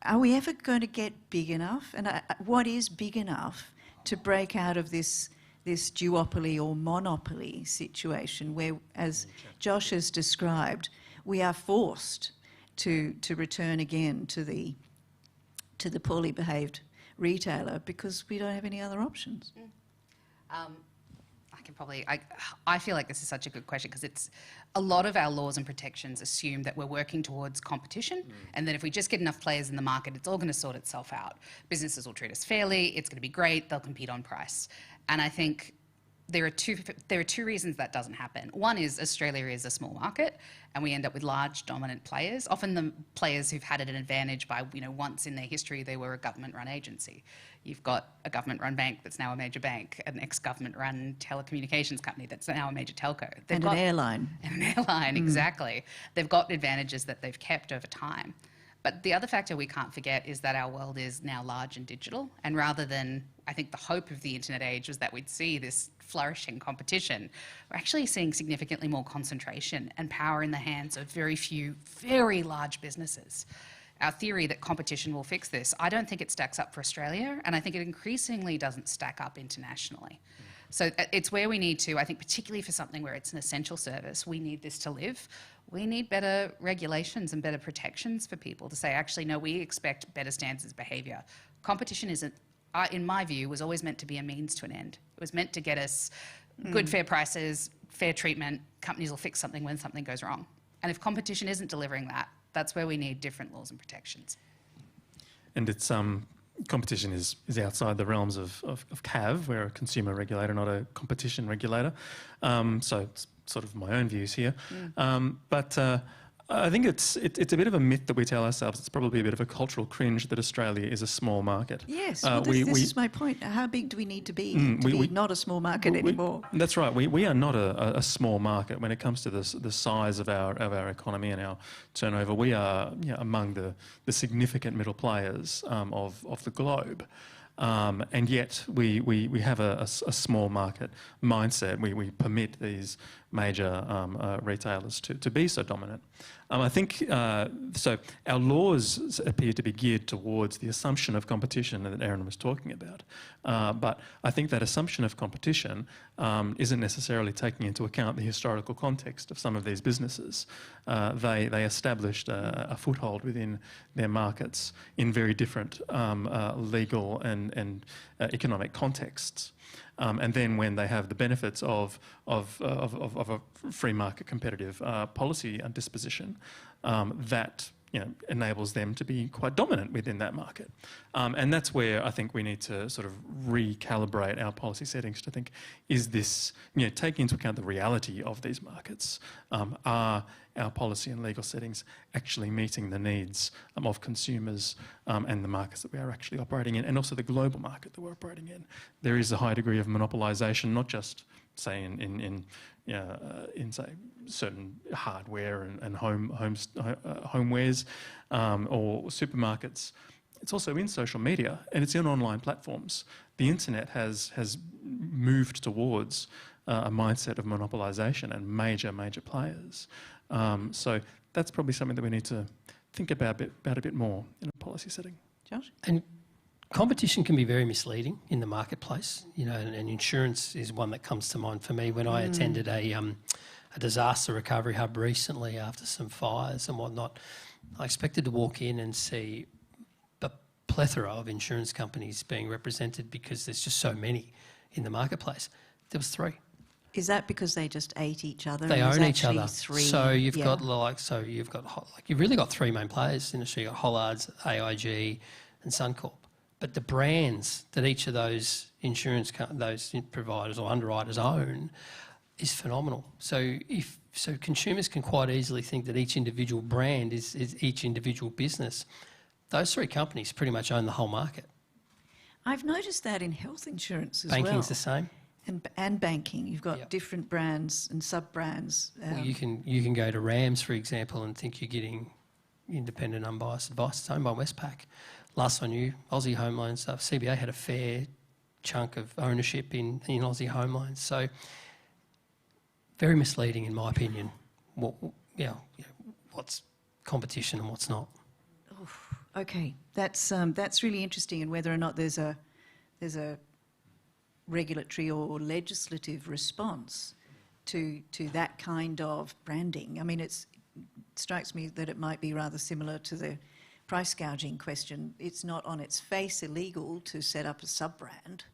are we ever going to get big enough? And what is big enough to break out of this duopoly or monopoly situation where, as Josh has described, we are forced to return again to the poorly behaved retailer because we don't have any other options? I feel like this is such a good question because it's a lot of our laws and protections assume that we're working towards competition and that if we just get enough players in the market, it's all going to sort itself out. Businesses will treat us fairly, it's going to be great, they'll compete on price. And I think there are two reasons that doesn't happen. One is Australia is a small market and we end up with large dominant players, often the players who've had an advantage by, once in their history they were a government-run agency. You've got a government-run bank that's now a major bank, an ex-government-run telecommunications company that's now a major telco. And an airline. And an airline, exactly. They've got advantages that they've kept over time. But the other factor we can't forget is that our world is now large and digital. And rather than, I think the hope of the internet age was that we'd see this flourishing competition, we're actually seeing significantly more concentration and power in the hands of very few, very large businesses. Our theory that competition will fix this, I don't think it stacks up for Australia, and I think it increasingly doesn't stack up internationally. So it's where we need to, I think particularly for something where it's an essential service, we need this to live. We need better regulations and better protections for people to say, actually, no, we expect better standards of behaviour. Competition isn't, in my view, was always meant to be a means to an end. It was meant to get us Good, fair prices, fair treatment, companies will fix something when something goes wrong. And if competition isn't delivering that, that's where we need different laws and protections. And it's competition is outside the realms of CAV. We're a consumer regulator, not a competition regulator. So it's sort of my own views here. But I think it's a bit of a myth that we tell ourselves. It's probably a bit of a cultural cringe that Australia is a small market. Yes, well, this is my point. How big do we need to be not a small market anymore? That's right. We are not a small market when it comes to the size of our economy and our turnover. We are among the significant middle players of the globe. And yet we have a small market mindset. We permit these major retailers to be so dominant. I think so. Our laws appear to be geared towards the assumption of competition that Erin was talking about, but I think that assumption of competition isn't necessarily taking into account the historical context of some of these businesses. They established a foothold within their markets in very different legal and economic contexts. And then when they have the benefits of a free market competitive policy and disposition, that enables them to be quite dominant within that market. And that's where I think we need to sort of recalibrate our policy settings to think, is this, taking into account the reality of these markets, are our policy and legal settings actually meeting the needs of consumers and the markets that we are actually operating in, and also the global market that we're operating in. There is a high degree of monopolisation, not just, say, in say certain hardware and homewares or supermarkets. It's also in social media and it's in online platforms. The internet has moved towards a mindset of monopolisation and major players. So that's probably something that we need to think about a bit more in a policy setting. Josh? And competition can be very misleading in the marketplace, and insurance is one that comes to mind for me. When I attended a disaster recovery hub recently after some fires and whatnot, I expected to walk in and see a plethora of insurance companies being represented because there's just so many in the marketplace. There was 3. Is that because they just ate each other? They own each other. 3, so you've got you've really got 3 main players in the industry. You've got Hollards, AIG, and Suncorp. But the brands that each of those those providers or underwriters own is phenomenal. So consumers can quite easily think that each individual brand is each individual business. Those 3 companies pretty much own the whole market. I've noticed that in health insurance as well. Banking's the same. And banking, you've got different brands and sub-brands. Well, you can go to Rams, for example, and think you're getting independent, unbiased advice. It's owned by Westpac. Last I knew, Aussie Home Loans, CBA had a fair chunk of ownership in Aussie Home Loans. So very misleading, in my opinion. What's competition and what's not. Okay, that's really interesting, and whether or not there's a regulatory or legislative response to that kind of branding. I mean, it strikes me that it might be rather similar to the price gouging question. It's not on its face illegal to set up a sub-brand,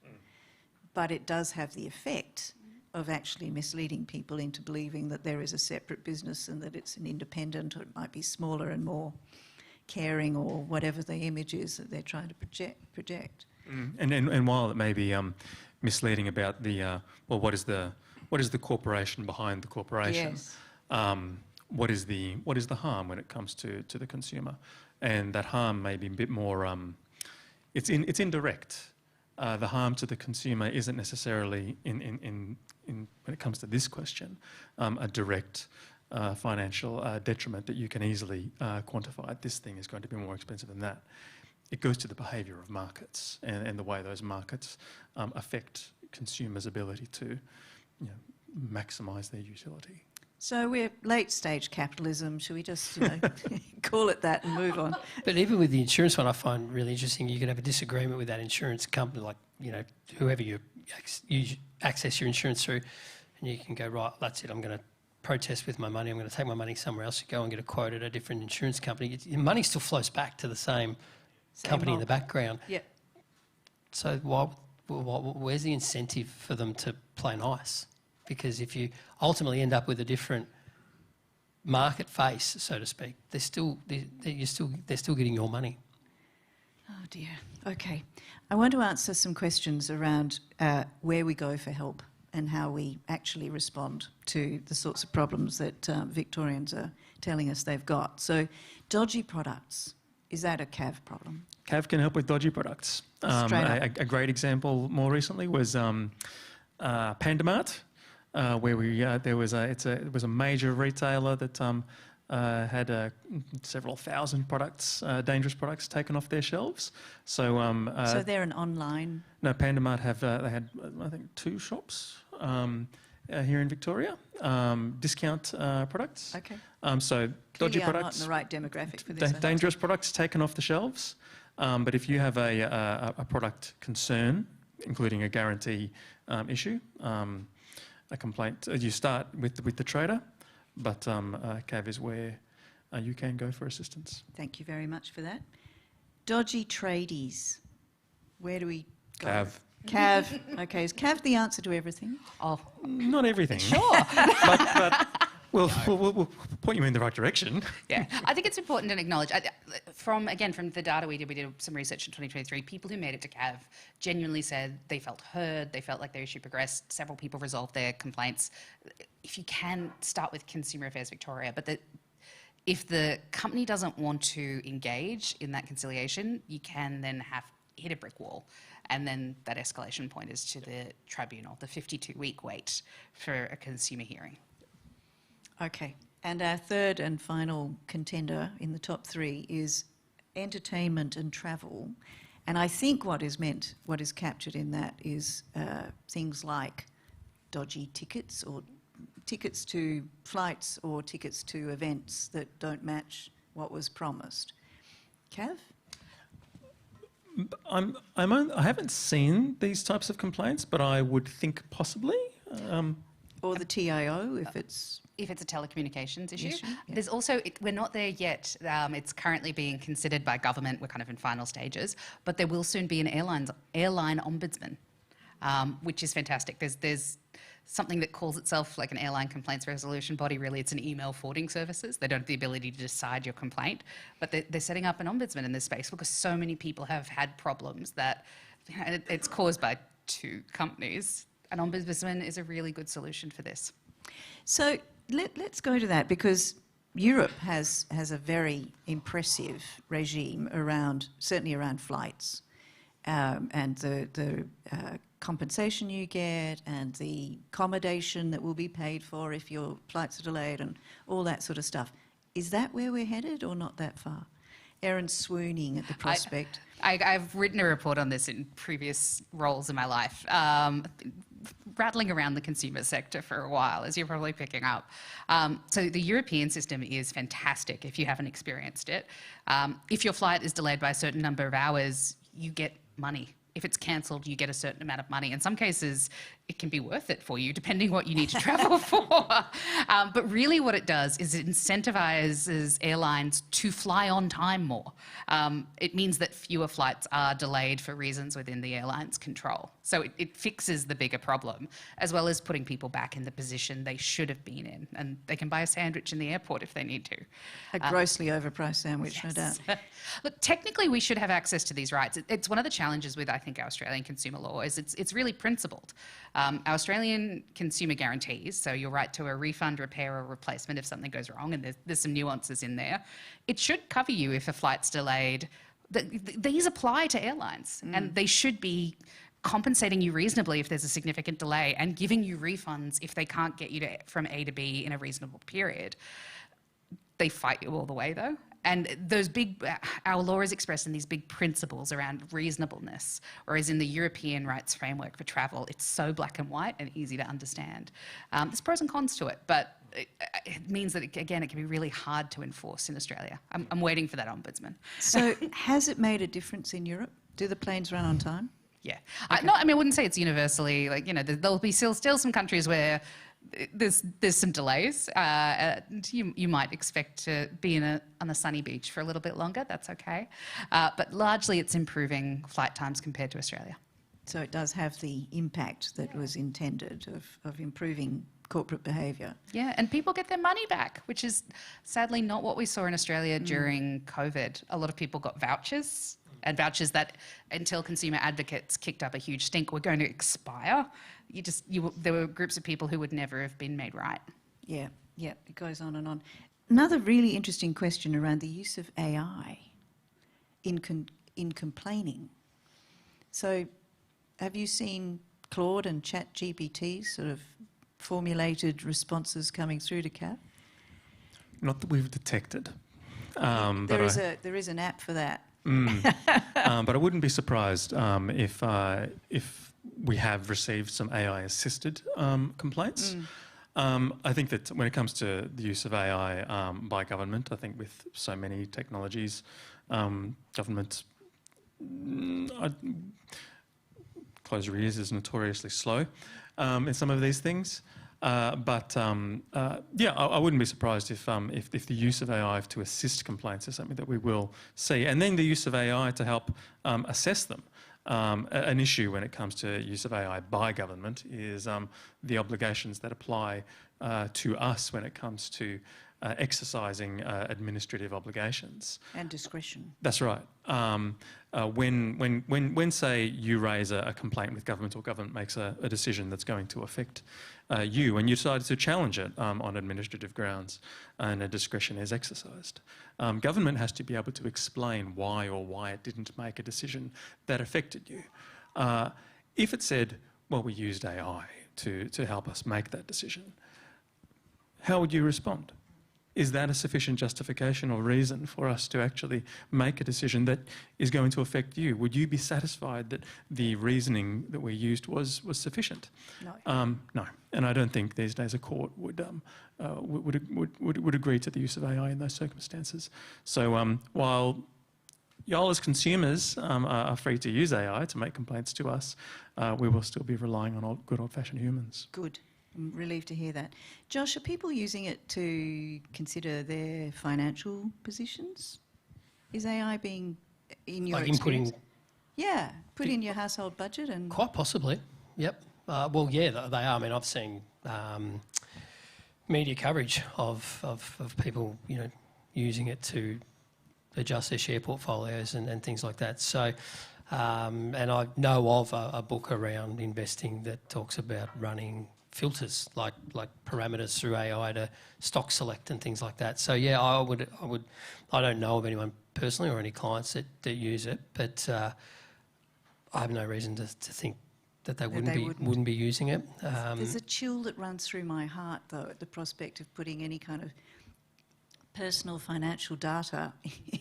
but it does have the effect of actually misleading people into believing that there is a separate business and that it's an independent, or it might be smaller and more caring, or whatever the image is that they're trying to project. And while it may be misleading about the what is the corporation behind the corporation? Yes. What is the harm when it comes to the consumer? And that harm may be a bit more. It's indirect. The harm to the consumer isn't necessarily in when it comes to this question a direct financial detriment that you can easily quantify. This thing is going to be more expensive than that. It goes to the behaviour of markets and the way those markets affect consumers' ability to maximise their utility. So we're late-stage capitalism. Should we just call it that and move on? But even with the insurance one, I find really interesting. You can have a disagreement with that insurance company, like whoever you access your insurance through, and you can go, right, that's it. I'm going to protest with my money. I'm going to take my money somewhere else. You go and get a quote at a different insurance company. Your money still flows back to the same company in the background. Yeah. So where's the incentive for them to play nice? because if you ultimately end up with a different market face, so to speak, they're still getting your money. Oh dear. Okay. I want to answer some questions around where we go for help and how we actually respond to the sorts of problems that Victorians are telling us they've got. So, dodgy products, is that a CAV problem? CAV can help with dodgy products. A great example more recently was Pandamart, where it was a major retailer that had several thousand products, dangerous products, taken off their shelves. So, so they're an online. No, Pandamart they had I think 2 shops here in Victoria, discount products. Okay. So dodgy Clearly products, I'm not in the right demographic for this. dangerous products taken off the shelves. But if you have a product concern, including a guarantee issue, a complaint, you start with the trader. But CAV is where you can go for assistance. Thank you very much for that. Dodgy tradies. Where do we go? CAV. CAV. Okay, is CAV the answer to everything? Oh, not everything. Sure. but we'll point you in the right direction. Yeah, I think it's important to acknowledge, from the data we did some research in 2023, people who made it to CAV genuinely said they felt heard, they felt like their issue progressed, several people resolved their complaints. If you can, start with Consumer Affairs Victoria, but if the company doesn't want to engage in that conciliation, you can then hit a brick wall. And then that escalation point is to the tribunal, the 52-week wait for a consumer hearing. Okay, and our third and final contender in the top 3 is entertainment and travel. And I think what is captured in that is things like dodgy tickets, or tickets to flights, or tickets to events that don't match what was promised. Cav? I haven't seen these types of complaints, but I would think possibly. Or the TIO, if it's a telecommunications issue. Yeah. There's also, we're not there yet. It's currently being considered by government. We're kind of in final stages, but there will soon be an airline ombudsman, which is fantastic. There's something that calls itself like an airline complaints resolution body. Really, it's an email forwarding services. They don't have the ability to decide your complaint, but they're setting up an ombudsman in this space because so many people have had problems that it's caused by 2 companies. An ombudsman is a really good solution for this. So let's go to that, because Europe has a very impressive regime certainly around flights, and the compensation you get and the accommodation that will be paid for if your flights are delayed and all that sort of stuff. Is that where we're headed, or not that far? Erin's swooning at the prospect. I've written a report on this in previous roles in my life, rattling around the consumer sector for a while, as you're probably picking up. So the European system is fantastic if you haven't experienced it. If your flight is delayed by a certain number of hours, you get money. If it's cancelled, you get a certain amount of money. In some cases, it can be worth it for you, depending what you need to travel for. But really what it does is it incentivizes airlines to fly on time more. It means that fewer flights are delayed for reasons within the airline's control. So it fixes the bigger problem, as well as putting people back in the position they should have been in. And they can buy a sandwich in the airport if they need to. A grossly overpriced sandwich, yes. no doubt. Look, technically we should have access to these rights. It's one of the challenges with, I think, our Australian consumer law is it's really principled. Our Australian consumer guarantees, so your right to a refund, repair or replacement if something goes wrong, and there's some nuances in there. It should cover you if a flight's delayed. These apply to airlines, and they should be compensating you reasonably if there's a significant delay and giving you refunds if they can't get you from A to B in a reasonable period. They fight you all the way, though. And our law is expressed in these big principles around reasonableness, whereas in the European rights framework for travel, it's so black and white and easy to understand. There's pros and cons to it, but it means that, again, it can be really hard to enforce in Australia. I'm waiting for that ombudsman. So has it made a difference in Europe? Do the planes run on time? Yeah. Okay. I wouldn't say it's universally, there'll be still some countries where there's some delays. You might expect to be on a sunny beach for a little bit longer. That's okay. But largely it's improving flight times compared to Australia. So it does have the impact that was intended of improving corporate behaviour. Yeah, and people get their money back, which is sadly not what we saw in Australia during COVID. A lot of people got vouchers, and vouchers that, until consumer advocates kicked up a huge stink, were going to expire. There were groups of people who would never have been made right. Yeah, it goes on and on. Another really interesting question around the use of AI in complaining. So have you seen Claude and ChatGPT sort of formulated responses coming through to CAB? Not that we've detected. There is an app for that. But I wouldn't be surprised if we have received some AI-assisted complaints. I think that when it comes to the use of AI by government, I think with so many technologies, government, close your ears, is notoriously slow in some of these things. But I wouldn't be surprised if the use of AI to assist complaints is something that we will see, and then the use of AI to help assess them. An issue when it comes to use of AI by government is the obligations that apply to us when it comes to exercising administrative obligations. And discretion. That's right. When say you raise a complaint with government, or government makes a decision that's going to affect you, and you decide to challenge it on administrative grounds, and a discretion is exercised, government has to be able to explain why it didn't make a decision that affected you. If it said, well, we used AI to help us make that decision, how would you respond? Is that a sufficient justification or reason for us to actually make a decision that is going to affect you? Would you be satisfied that the reasoning that we used was sufficient? No. No, and I don't think these days a court would agree to the use of AI in those circumstances. So while y'all as consumers are free to use AI to make complaints to us, we will still be relying on good old-fashioned humans. Good. I'm relieved to hear that. Josh, are people using it to consider their financial positions? Is AI being, in your experience? Yeah, put in your household budget and... Quite possibly, yep. Well, yeah, they are. I mean, I've seen media coverage of people, using it to adjust their share portfolios and things like that. So, and I know of a book around investing that talks about running filters like parameters through AI to stock select and things like that. So yeah, I don't know of anyone personally or any clients that use it, but I have no reason to think that they wouldn't be using it. There's a chill that runs through my heart though at the prospect of putting any kind of personal financial data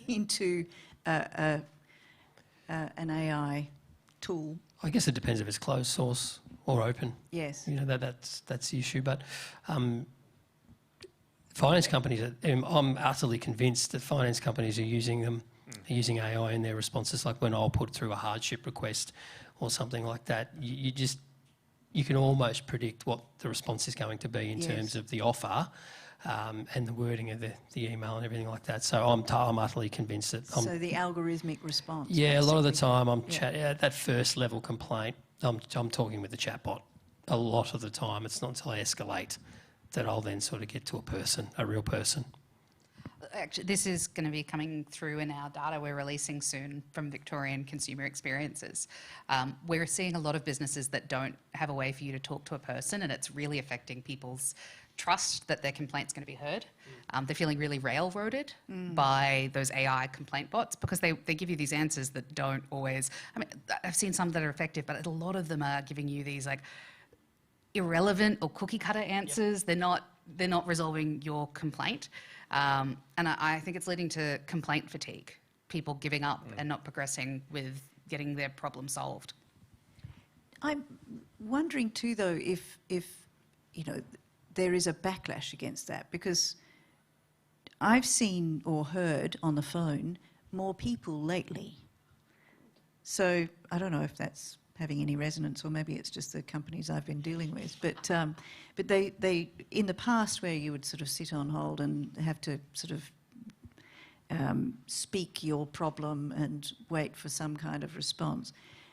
into an AI tool. I guess it depends if it's closed source or open. Yes. That's the issue. But finance companies, I'm utterly convinced that finance companies are using them, using AI in their responses. Like when I'll put through a hardship request or something like that, you can almost predict what the response is going to be in terms of the offer. And the wording of the email and everything like that. So I'm utterly convinced that... So the algorithmic response. Yeah, basically. A lot of the time at that first level complaint, I'm talking with the chatbot. A lot of the time, it's not until I escalate that I'll then sort of get to a real person. Actually, this is going to be coming through in our data we're releasing soon from Victorian consumer experiences. We're seeing a lot of businesses that don't have a way for you to talk to a person, and it's really affecting people's trust that their complaint's going to be heard. They're feeling really railroaded by those AI complaint bots because they give you these answers that don't always... I mean, I've seen some that are effective, but a lot of them are giving you these like irrelevant or cookie cutter answers. Yep. They're not resolving your complaint. And I think it's leading to complaint fatigue, people giving up and not progressing with getting their problem solved. I'm wondering too, though, if there is a backlash against that, because I've seen or heard on the phone more people lately. So I don't know if that's having any resonance, or maybe it's just the companies I've been dealing with. But they in the past, where you would sort of sit on hold and have to sort of speak your problem and wait for some kind of response.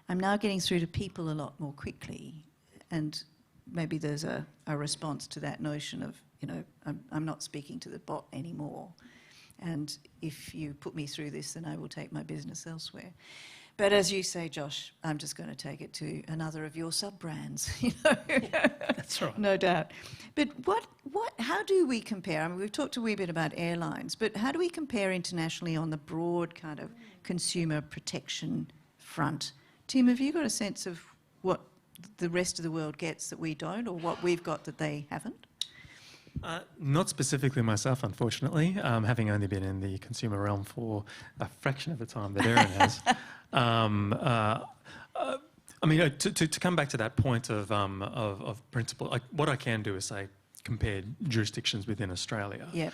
I'm now getting through to people a lot more quickly, and maybe there's a response to that notion of, you know, I'm not speaking to the bot anymore, and if you put me through this, then I will take my business elsewhere. But as you say, Josh, I'm just going to take it to another of your sub-brands, you know. That's right. No doubt. But how do we compare? I mean, we've talked a wee bit about airlines, but how do we compare internationally on the broad kind of consumer protection front? Tim, have you got a sense of what the rest of the world gets that we don't, or what we've got that they haven't? Not specifically myself, unfortunately, having only been in the consumer realm for a fraction of the time that Erin has. I mean, to come back to that point of principle, like what I can do is say compare jurisdictions within Australia. Yep.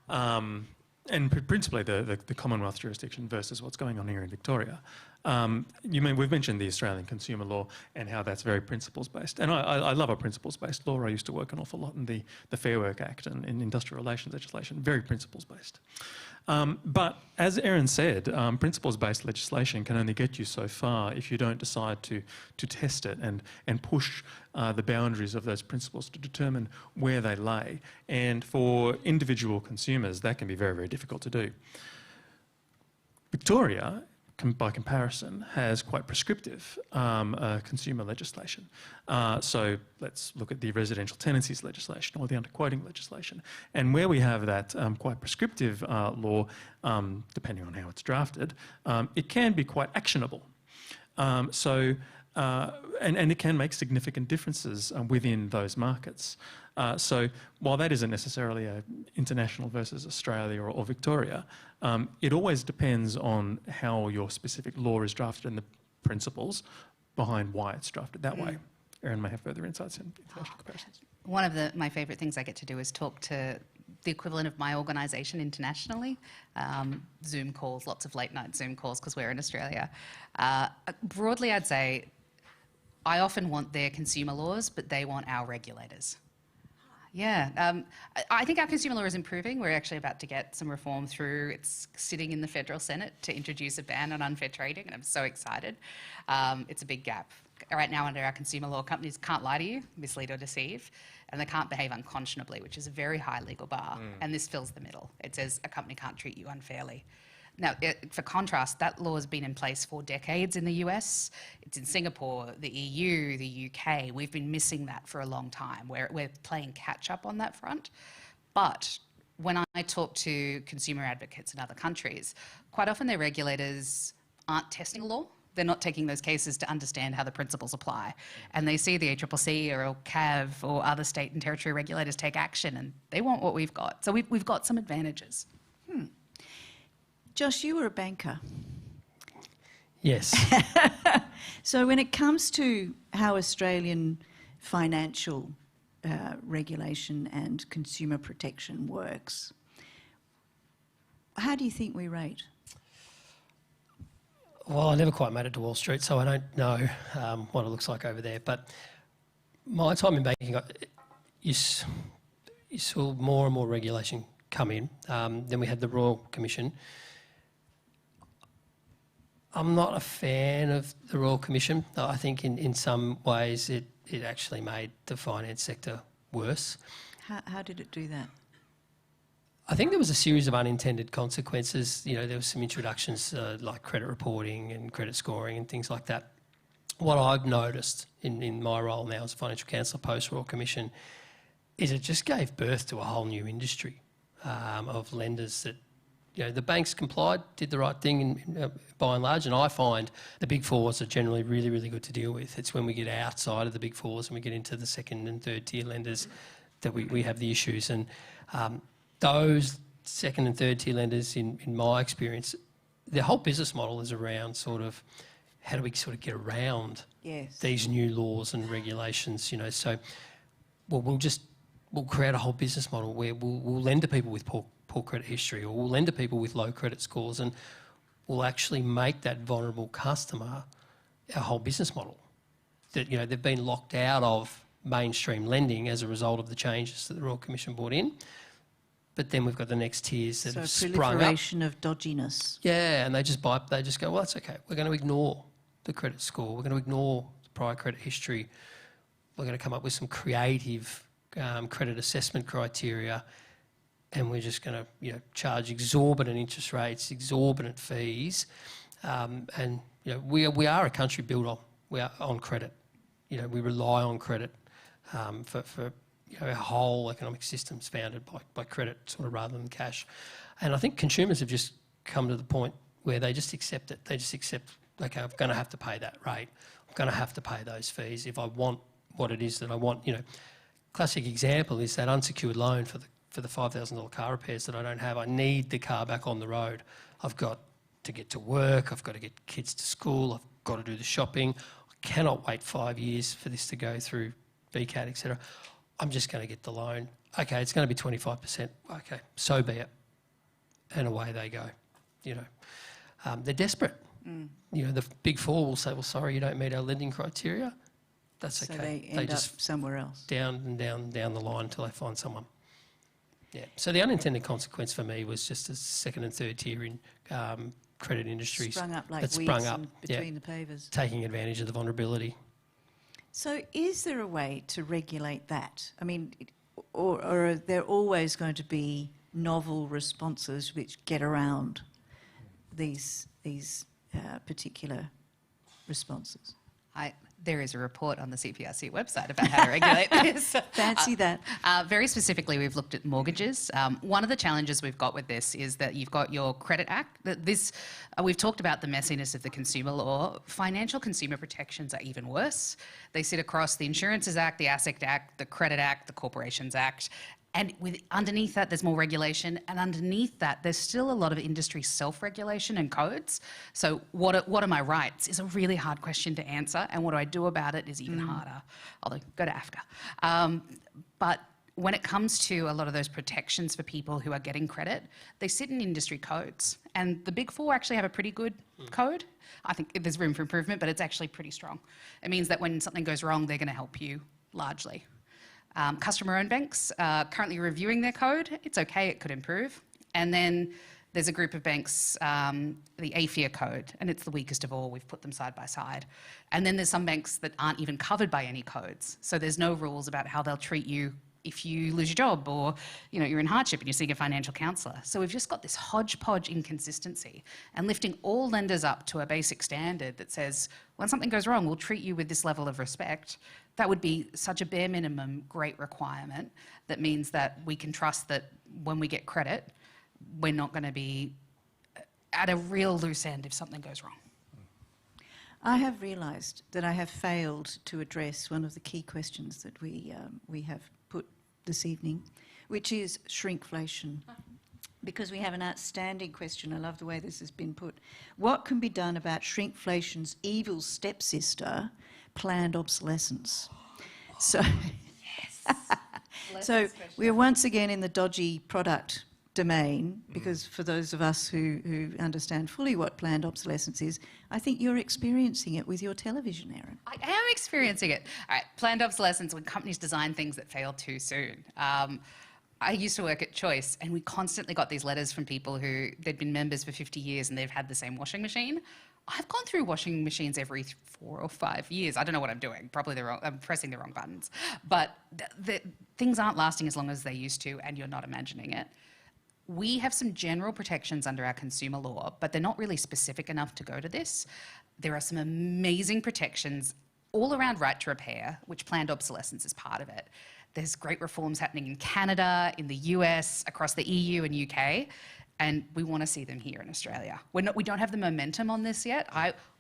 And principally the Commonwealth jurisdiction versus what's going on here in Victoria. We've mentioned the Australian consumer law and how that's very principles-based. And I love a principles-based law. I used to work an awful lot in the Fair Work Act and in industrial relations legislation, very principles-based. But as Erin said, principles-based legislation can only get you so far if you don't decide to test it and push the boundaries of those principles to determine where they lay. And for individual consumers, that can be very, very difficult to do. Victoria, by comparison, has quite prescriptive consumer legislation. So let's look at the residential tenancies legislation or the underquoting legislation. And where we have that quite prescriptive law, depending on how it's drafted, it can be quite actionable. And it can make significant differences within those markets. So while that isn't necessarily an international versus Australia or Victoria, it always depends on how your specific law is drafted and the principles behind why it's drafted that way. Erin may have further insights in international comparisons. One of my favourite things I get to do is talk to the equivalent of my organisation internationally. Zoom calls, lots of late night Zoom calls because we're in Australia. Broadly, I'd say I often want their consumer laws, but they want our regulators. Yeah, I think our consumer law is improving. We're actually about to get some reform through. It's sitting in the Federal Senate to introduce a ban on unfair trading, and I'm so excited. It's a big gap. Right now, under our consumer law, companies can't lie to you, mislead or deceive, and they can't behave unconscionably, which is a very high legal bar, and this fills the middle. It says a company can't treat you unfairly. Now, for contrast, that law has been in place for decades in the US. It's in Singapore, the EU, the UK. We've been missing that for a long time. We're playing catch up on that front. But when I talk to consumer advocates in other countries, quite often their regulators aren't testing law. They're not taking those cases to understand how the principles apply. And they see the ACCC or CAV or other state and territory regulators take action, and they want what we've got. So we've got some advantages. Josh, you were a banker. Yes. So when it comes to how Australian financial regulation and consumer protection works, how do you think we rate? Well, I never quite made it to Wall Street, so I don't know what it looks like over there. But my time in banking, you saw more and more regulation come in. Then we had the Royal Commission. I'm not a fan of the Royal Commission. I think in some ways it actually made the finance sector worse. How did it do that? I think there was a series of unintended consequences. You know, there was some introductions like credit reporting and credit scoring and things like that. What I've noticed in my role now as a financial counsellor post-Royal Commission is it just gave birth to a whole new industry of lenders that, you know, the banks complied, did the right thing by and large, and I find the big fours are generally really, really good to deal with. It's when we get outside of the big fours and we get into the second and third tier lenders that we have the issues. And those second and third tier lenders, in my experience, their whole business model is around sort of how do we sort of get around these new laws and regulations, you know. So we'll create a whole business model where we'll lend to people with poor credit history, or we'll lend to people with low credit scores, and we'll actually make that vulnerable customer our whole business model. That, you know, they've been locked out of mainstream lending as a result of the changes that the Royal Commission brought in. But then we've got the next tiers that have sprung up. Proliferation of dodginess. Yeah, and they just go, well, that's okay. We're going to ignore the credit score. We're going to ignore the prior credit history. We're going to come up with some creative credit assessment criteria, and we're just going to charge exorbitant interest rates, exorbitant fees, and we are a country built on credit. We rely on credit for our whole economic system's founded by credit, sort of, rather than cash. And I think consumers have just come to the point where they just accept it. They just accept, okay, I'm going to have to pay that rate. I'm going to have to pay those fees if I want what it is that I want. Classic example is that unsecured loan for the $5,000 car repairs that I don't have. I need the car back on the road. I've got to get to work. I've got to get kids to school. I've got to do the shopping. I cannot wait 5 years for this to go through VCAT, etc. I'm just going to get the loan. Okay, it's going to be 25%. Okay, so be it. And away they go. They're desperate. The big four will say, well, sorry, you don't meet our lending criteria. That's okay. So they end just up somewhere else. Down and down the line until they find someone. Yeah. So the unintended consequence for me was just a second and third tier in credit industries. Sprung up like that weeds sprung up, between the pavers. Taking advantage of the vulnerability. So is there a way to regulate that? I mean, or are there always going to be novel responses which get around these particular responses? There is a report on the CPRC website about how to regulate this. Fancy that. Very specifically, we've looked at mortgages. One of the challenges we've got with this is that you've got your Credit Act. We've talked about the messiness of the consumer law. Financial consumer protections are even worse. They sit across the Insurances Act, the Asset Act, the Credit Act, the Corporations Act. And underneath that, there's more regulation. And underneath that, there's still a lot of industry self-regulation and codes. So what are my rights is a really hard question to answer. And what do I do about it is even harder. Although, go to AFCA. But when it comes to a lot of those protections for people who are getting credit, they sit in industry codes. And the Big Four actually have a pretty good code. I think there's room for improvement, but it's actually pretty strong. It means that when something goes wrong, they're going to help you largely. Customer-owned banks are currently reviewing their code. It's okay, it could improve. And then there's a group of banks, the AFIA code, and it's the weakest of all. We've put them side by side. And then there's some banks that aren't even covered by any codes. So there's no rules about how they'll treat you if you lose your job or you're in hardship and you seek a financial counsellor. So we've just got this hodgepodge inconsistency, and lifting all lenders up to a basic standard that says when something goes wrong, we'll treat you with this level of respect. That would be such a bare minimum great requirement that means that we can trust that when we get credit, we're not going to be at a real loose end if something goes wrong. I have realised that I have failed to address one of the key questions that we have put this evening, which is shrinkflation. Because we have an outstanding question. I love the way this has been put. What can be done about shrinkflation's evil stepsister, planned obsolescence? So, so we're once again in the dodgy product domain, because for those of us who understand fully what planned obsolescence is, I think you're experiencing it with your television, Erin. I am experiencing it. All right, planned obsolescence, when companies design things that fail too soon. I used to work at Choice, and we constantly got these letters from people they'd been members for 50 years and they've had the same washing machine. I've gone through washing machines every 4 or 5 years. I don't know what I'm doing. Probably I'm pressing the wrong buttons. But things aren't lasting as long as they used to, and you're not imagining it. We have some general protections under our consumer law, but they're not really specific enough to go to this. There are some amazing protections all around right to repair, which planned obsolescence is part of it. There's great reforms happening in Canada, in the US, across the EU and UK, and we want to see them here in Australia. We don't have the momentum on this yet.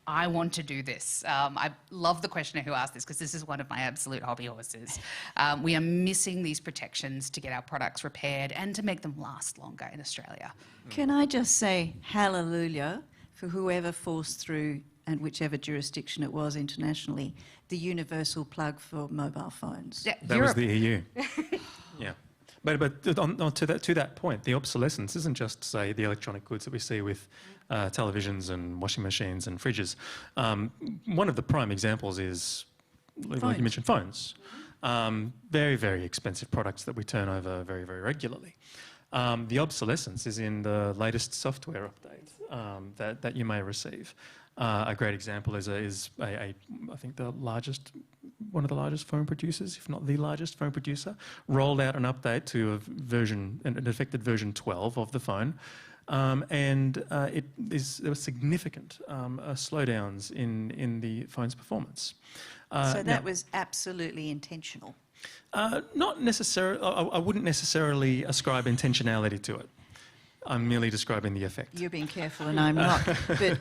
I want to do this. I love the questioner who asked this, because this is one of my absolute hobby horses. We are missing these protections to get our products repaired and to make them last longer in Australia. Can I just say hallelujah for whoever forced through, and whichever jurisdiction it was internationally, the universal plug for mobile phones? Yeah, that was the EU. Yeah. But to that point, the obsolescence isn't just, say, the electronic goods that we see with televisions and washing machines and fridges. One of the prime examples is, like you mentioned, phones. Very, very expensive products that we turn over very, very regularly. The obsolescence is in the latest software update that you may receive. A great example is I think one of the largest phone producers, if not the largest phone producer, rolled out an update to an affected version 12 of the phone. There were significant slowdowns in the phone's performance. So that was absolutely intentional. Not necessarily. I wouldn't necessarily ascribe intentionality to it. I'm merely describing the effect. You're being careful, and I'm not. But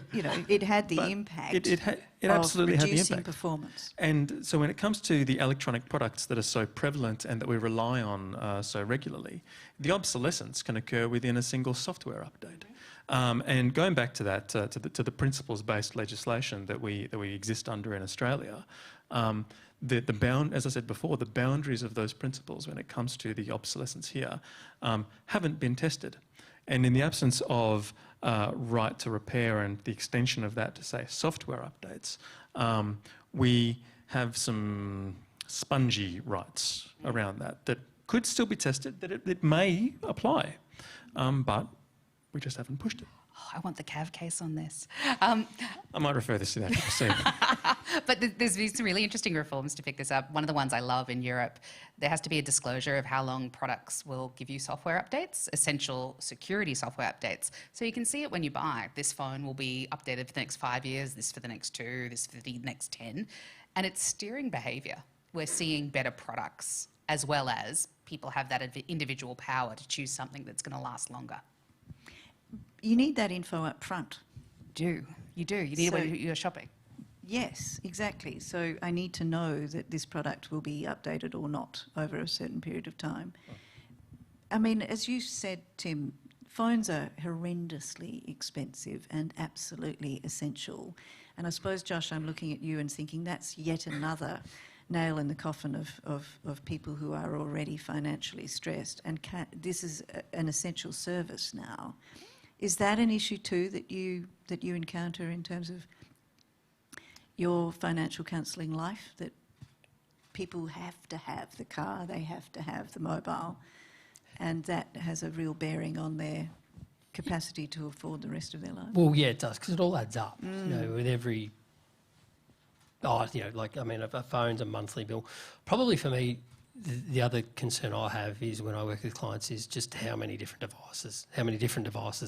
it had the impact. It absolutely had the impact. Performance. And so when it comes to the electronic products that are so prevalent and that we rely on so regularly, the obsolescence can occur within a single software update. And going back to that, to the principles-based legislation that we exist under in Australia, as I said before, the boundaries of those principles when it comes to the obsolescence here haven't been tested. And in the absence of right to repair and the extension of that to, say, software updates, we have some spongy rights around that could still be tested, that it may apply, but we just haven't pushed it. Oh, I want the CAV case on this. I might refer this to that soon. But there's been some really interesting reforms to pick this up. One of the ones I love in Europe, there has to be a disclosure of how long products will give you software updates, essential security software updates. So you can see it when you buy. This phone will be updated for the next 5 years, this for the next 2, this for the next 10. And it's steering behaviour. We're seeing better products, as well as people have that individual power to choose something that's going to last longer. You need that info up front. You do. You need it when you're shopping. Yes, exactly. So I need to know that this product will be updated or not over a certain period of time. I mean, as you said, Tim, phones are horrendously expensive and absolutely essential. And I suppose, Josh, I'm looking at you and thinking that's yet another nail in the coffin of people who are already financially stressed. And this is an essential service now. Is that an issue too that you encounter in terms of your financial counselling life, that people have to have the car, they have to have the mobile, and that has a real bearing on their capacity to afford the rest of their life? Well, yeah, it does, because it all adds up. You know, with every, a phone's a monthly bill. Probably for me, the other concern I have is when I work with clients is just how many different devices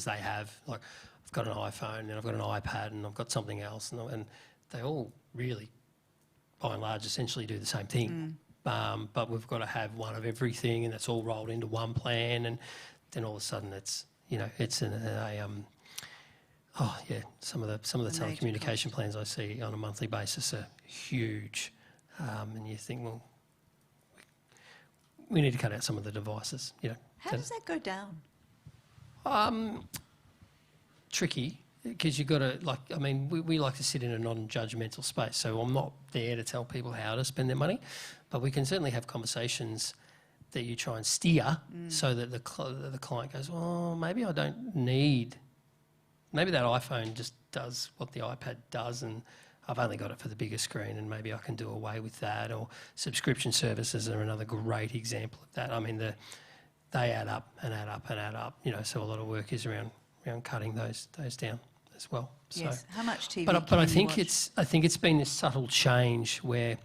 they have. Like, I've got an iPhone and I've got an iPad and I've got something else, and they all really, by and large, essentially do the same thing. But we've got to have one of everything, and that's all rolled into one plan, and then all of a sudden it's some of the telecommunication plans I see on a monthly basis are huge, and you think, well, we need to cut out some of the devices. How does that go down? Tricky, because you've got to, we like to sit in a non-judgmental space, so I'm not there to tell people how to spend their money, but we can certainly have conversations that you try and steer so that the client goes, well, maybe I don't need, maybe that iPhone just does what the iPad does, and I've only got it for the bigger screen, and maybe I can do away with that. Or subscription services are another great example of that. I mean, they add up and add up and add up. So a lot of work is around cutting those down as well. Yes. So, how much TV? But I think it's been this subtle change where,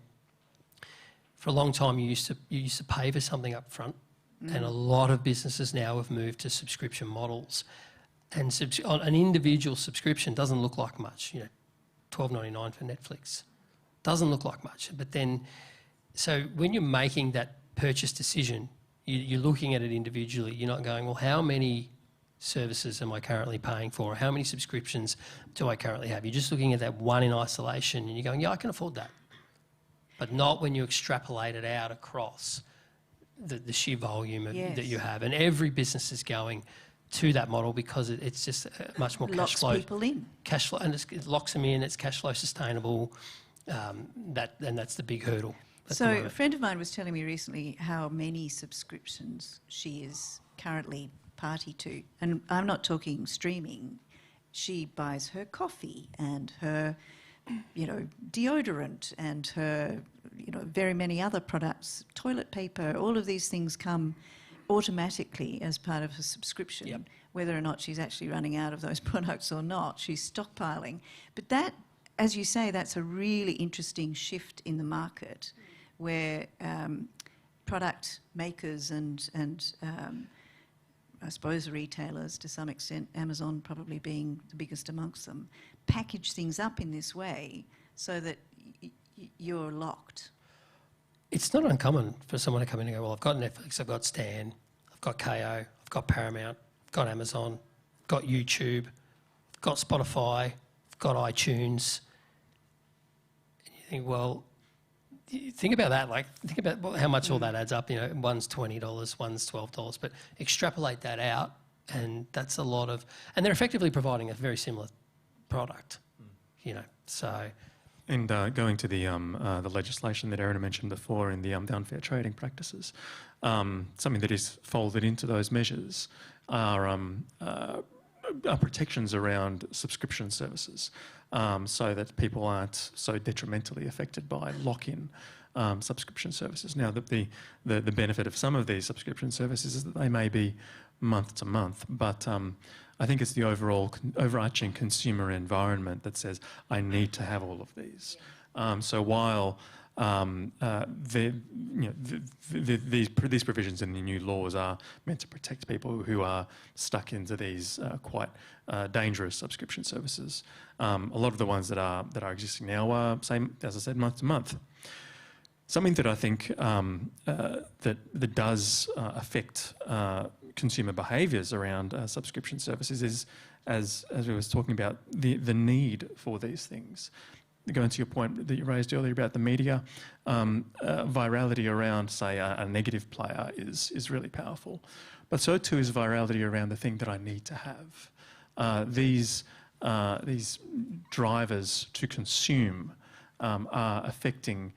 for a long time, you used to pay for something up front, and a lot of businesses now have moved to subscription models. And an individual subscription doesn't look like much. $12.99 for Netflix doesn't look like much. But then, so when you're making that purchase decision, you're looking at it individually. You're not going, well, how many services am I currently paying for? Or how many subscriptions do I currently have? You're just looking at that one in isolation, and you're going, yeah, I can afford that. But not when you extrapolate it out across the sheer volume that you have. And every business is going to that model because it's just much more cash flow. Locks people in. Cash flow, and it locks them in. It's cash flow sustainable. And that's the big hurdle. So a friend of mine was telling me recently how many subscriptions she is currently party to, and I'm not talking streaming. She buys her coffee and her, deodorant and her, very many other products, toilet paper. All of these things come automatically as part of a subscription. Yep. whether or not she's actually running out of those products or not. She's stockpiling. But that, as you say, that's a really interesting shift in the market where product makers and I suppose retailers, to some extent, Amazon probably being the biggest amongst them, package things up in this way so that you're locked. It's not uncommon for someone to come in and go, well, I've got Netflix, I've got Stan, I've got KO, I've got Paramount, I've got Amazon, I've got YouTube, I've got Spotify, I've got iTunes. And you think, well, you think about that, like think about how much all that adds up. You know, one's $20, one's $12, but extrapolate that out, and that's a lot of, and they're effectively providing a very similar product. You know, so. And going to the legislation that Erin mentioned before in the unfair trading practices, something that is folded into those measures are protections around subscription services, so that people aren't so detrimentally affected by lock-in subscription services. Now, the benefit of some of these subscription services is that they may be month to month, but I think it's the overarching consumer environment that says, I need to have all of these. So while these provisions in the new laws are meant to protect people who are stuck into these quite dangerous subscription services, a lot of the ones that are existing now are, same as I said, month to month. Something that I think that does affect consumer behaviours around subscription services is, as we were talking about, the need for these things. Going to your point that you raised earlier about the media, virality around, say, a negative player is really powerful, but so too is virality around the thing that I need to have. These drivers to consume are affecting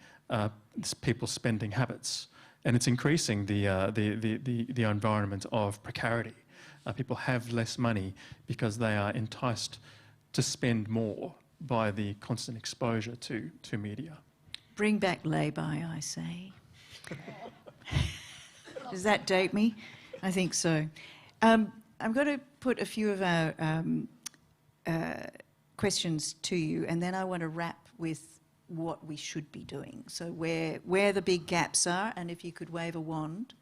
people's spending habits, and it's increasing the environment of precarity. People have less money because they are enticed to spend more by the constant exposure to media. Bring back lay-by, I say. Does that date me? I think so. I'm going to put a few of our questions to you, and then I want to wrap with what we should be doing. So where the big gaps are, and if you could wave a wand.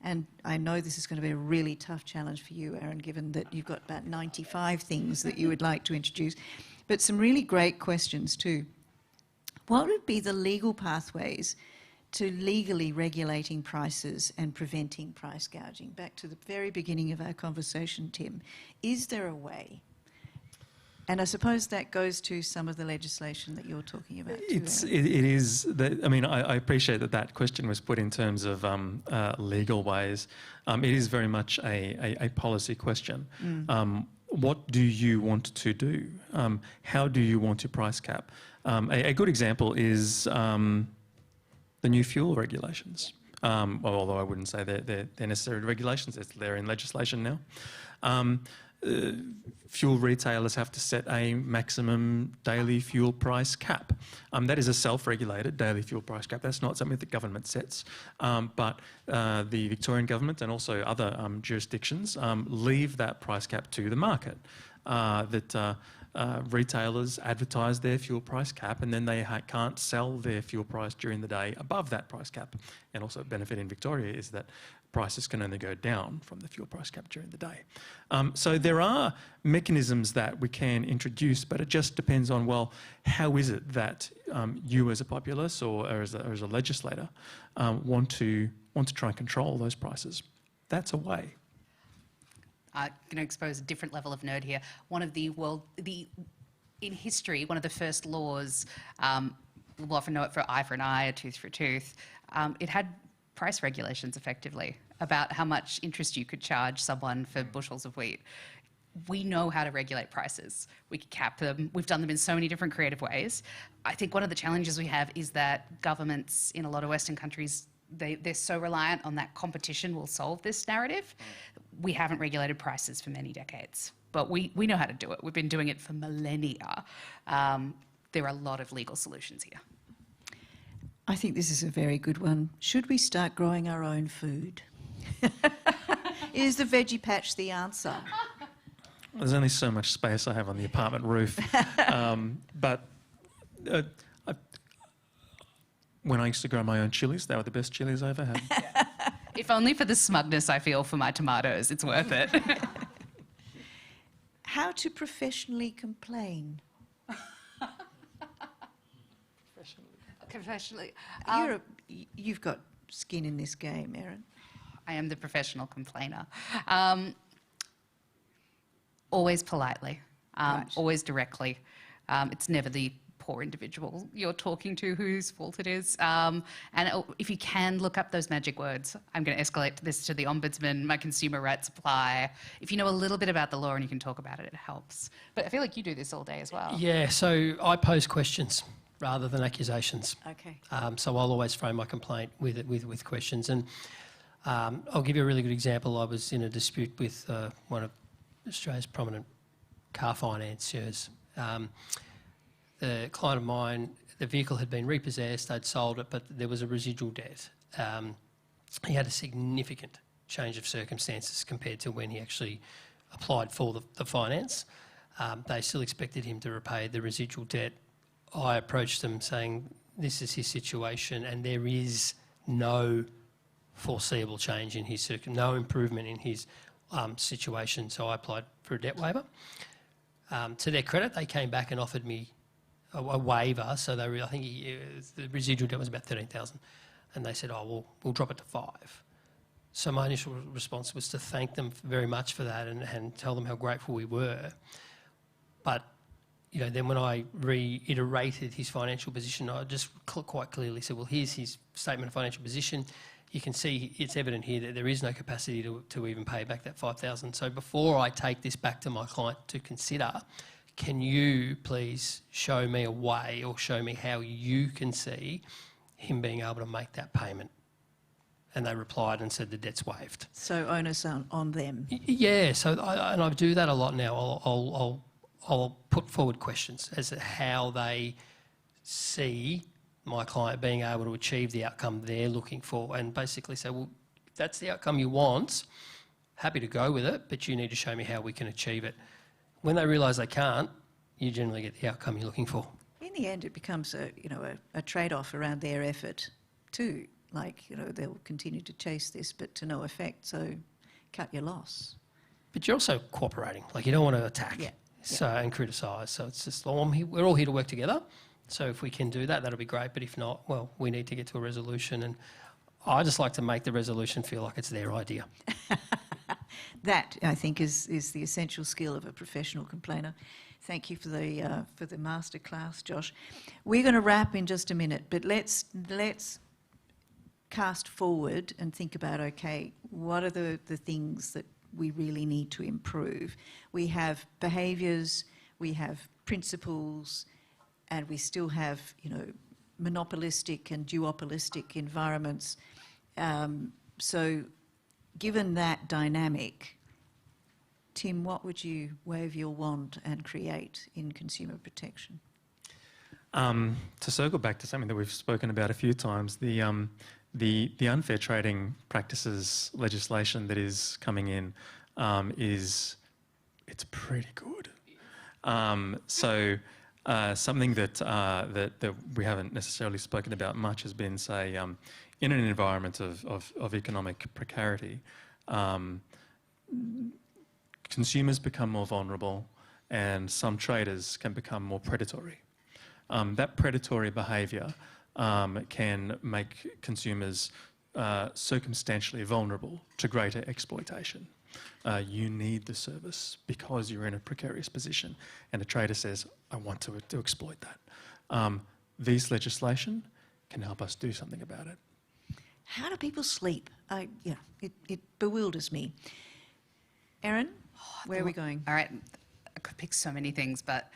And I know this is going to be a really tough challenge for you, Erin, given that you've got about 95 things that you would like to introduce, but some really great questions too. What would be the legal pathways to legally regulating prices and preventing price gouging? Back to the very beginning of our conversation, Tim. Is there a way? And I suppose that goes to some of the legislation that you're talking about too. It is. I mean, I appreciate that question was put in terms of legal ways. It is very much a policy question. What do you want to do? How do you want to price cap? A good example is the new fuel regulations. Well, although I wouldn't say they're necessary regulations, they're in legislation now. Fuel retailers have to set a maximum daily fuel price cap. That is a self-regulated daily fuel price cap. That's not something that government sets, but the Victorian government and also other jurisdictions leave that price cap to the market. Retailers advertise their fuel price cap, and then they can't sell their fuel price during the day above that price cap. And also a benefit in Victoria is that prices can only go down from the fuel price cap during the day. So there are mechanisms that we can introduce, but it just depends on, well, how is it that you as a populace or as a legislator want to try and control those prices? That's a way. I'm going to expose a different level of nerd here. In history, one of the first laws, we'll often know it for eye for an eye, a tooth for a tooth, it had price regulations effectively about how much interest you could charge someone for bushels of wheat. We know how to regulate prices. We can cap them. We've done them in so many different creative ways. I think one of the challenges we have is that governments in a lot of Western countries, they're so reliant on that competition will solve this narrative. We haven't regulated prices for many decades, but we know how to do it. We've been doing it for millennia. There are a lot of legal solutions here. I think this is a very good one. Should we start growing our own food? Is the veggie patch the answer? There's only so much space I have on the apartment roof. But when I used to grow my own chilies, they were the best chilies I ever had. If only for the smugness I feel for my tomatoes, it's worth it. How to professionally complain? Professionally. You've got skin in this game, Erin. I am the professional complainer. Always politely, Right. always directly. It's never the poor individual you're talking to whose fault it is. And if you can, look up those magic words. I'm going to escalate this to the Ombudsman, my consumer rights supply. If you know a little bit about the law and you can talk about it, it helps. But I feel like you do this all day as well. Yeah, so I pose questions rather than accusations. Okay. So I'll always frame my complaint with questions. And I'll give you a really good example. I was in a dispute with one of Australia's prominent car financiers. The client of mine, the vehicle had been repossessed, they'd sold it, but there was a residual debt. He had a significant change of circumstances compared to when he actually applied for the finance. They still expected him to repay the residual debt. I approached them saying, this is his situation and there is no foreseeable change in his no improvement in his situation. So I applied for a debt waiver. To their credit, they came back and offered me a waiver. So I think the residual debt was about $13,000, and they said, "Oh, we'll drop it to $5,000." So my initial response was to thank them very much for that and tell them how grateful we were. But then when I reiterated his financial position, I just quite clearly said, "Well, here's his statement of financial position. You can see it's evident here that there is no capacity to even pay back that $5,000. So before I take this back to my client to consider, can you please show me a way or show me how you can see him being able to make that payment?" And they replied and said the debt's waived. So onus on them. Yeah, so I do that a lot now. I'll put forward questions as to how they see my client being able to achieve the outcome they're looking for, and basically say, well, if that's the outcome you want, happy to go with it, but you need to show me how we can achieve it. When they realise they can't, you generally get the outcome you're looking for. In the end, it becomes a trade-off around their effort too. Like, they'll continue to chase this, but to no effect, so cut your loss. But you're also cooperating. Like, you don't want to attack and criticise. So it's just, we're all here to work together. So if we can do that, that'll be great. But if not, well, we need to get to a resolution. And I just like to make the resolution feel like it's their idea. That, I think, is the essential skill of a professional complainer. Thank you for the masterclass, Josh. We're going to wrap in just a minute, but let's cast forward and think about, okay, what are the things that we really need to improve? We have behaviours, we have principles, and we still have, monopolistic and duopolistic environments. So given that dynamic, Tim, what would you wave your wand and create in consumer protection? To circle back to something that we've spoken about a few times, the unfair trading practices legislation that is coming in it's pretty good. Something that we haven't necessarily spoken about much has been, say, in an environment of economic precarity, consumers become more vulnerable and some traders can become more predatory. That predatory behaviour can make consumers circumstantially vulnerable to greater exploitation. You need the service because you're in a precarious position, and a trader says, I want to exploit that. This legislation can help us do something about it. How do people sleep? It bewilders me. Erin, where are we going? All right, I could pick so many things, but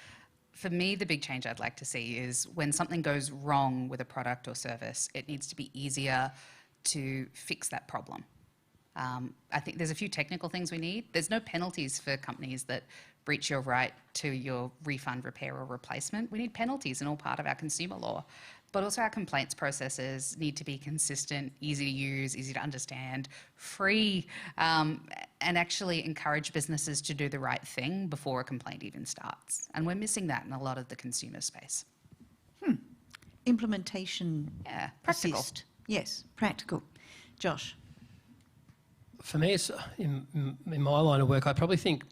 for me, the big change I'd like to see is when something goes wrong with a product or service, it needs to be easier to fix that problem. I think there's a few technical things we need. There's no penalties for companies that breach your right to your refund, repair or replacement. We need penalties in all part of our consumer law. But also our complaints processes need to be consistent, easy to use, easy to understand, free, and actually encourage businesses to do the right thing before a complaint even starts. And we're missing that in a lot of the consumer space. Implementation. Yeah, practical. Assist. Yes, practical. Josh. For me, it's in my line of work, I probably think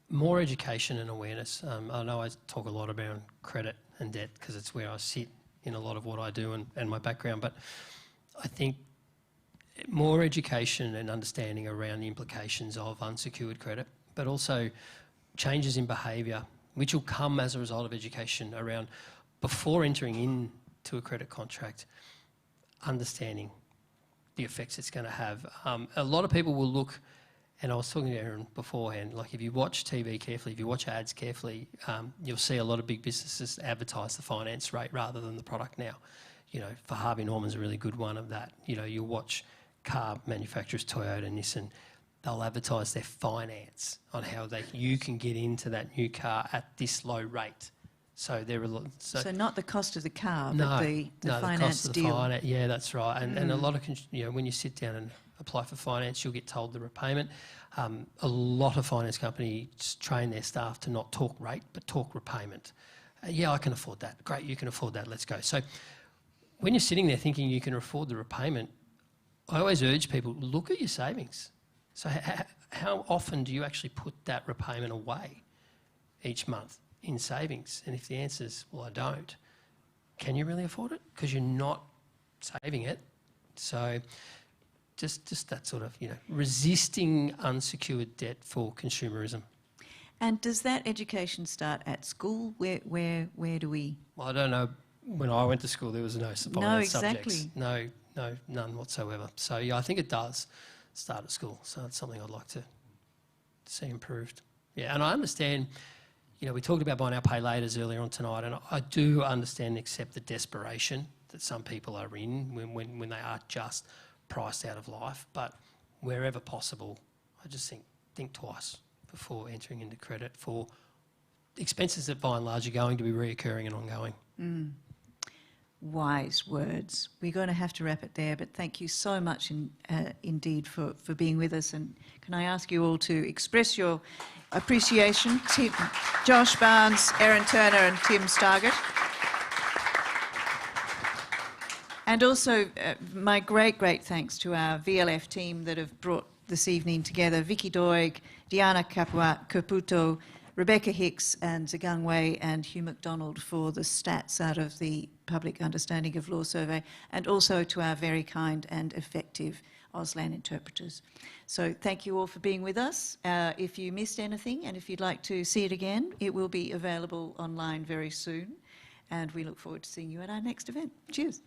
more education and awareness. I know I talk a lot about credit and debt because it's where I sit in a lot of what I do and my background, but I think more education and understanding around the implications of unsecured credit, but also changes in behaviour, which will come as a result of education around before entering into a credit contract, understanding the effects it's going to have. A lot of people will look, and I was talking to Erin beforehand, like if you watch TV carefully, if you watch ads carefully, you'll see a lot of big businesses advertise the finance rate rather than the product now. You know, for Harvey Norman's a really good one of that. You know, you'll watch car manufacturers, Toyota, Nissan, they'll advertise their finance on how you can get into that new car at this low rate. So they're So not the cost of the car, no, but the finance cost of the deal. finance. Yeah, that's right. And a lot of, you know, when you sit down and apply for finance, you'll get told the repayment. A lot of finance companies train their staff to not talk rate, but talk repayment. Yeah, I can afford that. Great, you can afford that. Let's go. So when you're sitting there thinking you can afford the repayment, I always urge people, look at your savings. So how often do you actually put that repayment away each month in savings? And if the answer is, well, I don't, can you really afford it? Because you're not saving it. So just that sort of, you know, resisting unsecured debt for consumerism. And does that education start at school? Where do we? Well, I don't know. When I went to school, there was no finance subjects. No, none whatsoever. So yeah, I think it does start at school. So it's something I'd like to see improved. Yeah, and I understand. You know, we talked about buy now, pay laters earlier on tonight, and I do understand and accept the desperation that some people are in when they are just priced out of life. But wherever possible, I just think twice before entering into credit for expenses that by and large are going to be reoccurring and ongoing. Wise words. We're going to have to wrap it there, but thank you so much indeed for being with us. And can I ask you all to express your appreciation? Josh Barnes, Erin Turner and Tim Stargett. And also my great thanks to our VLF team that have brought this evening together, Vicky Doig, Diana Caputo, Rebecca Hicks and Zhigang Wei and Hugh MacDonald for the stats out of the Public Understanding of Law survey, and also to our very kind and effective Auslan interpreters. So thank you all for being with us. If you missed anything and if you'd like to see it again, it will be available online very soon. And we look forward to seeing you at our next event. Cheers.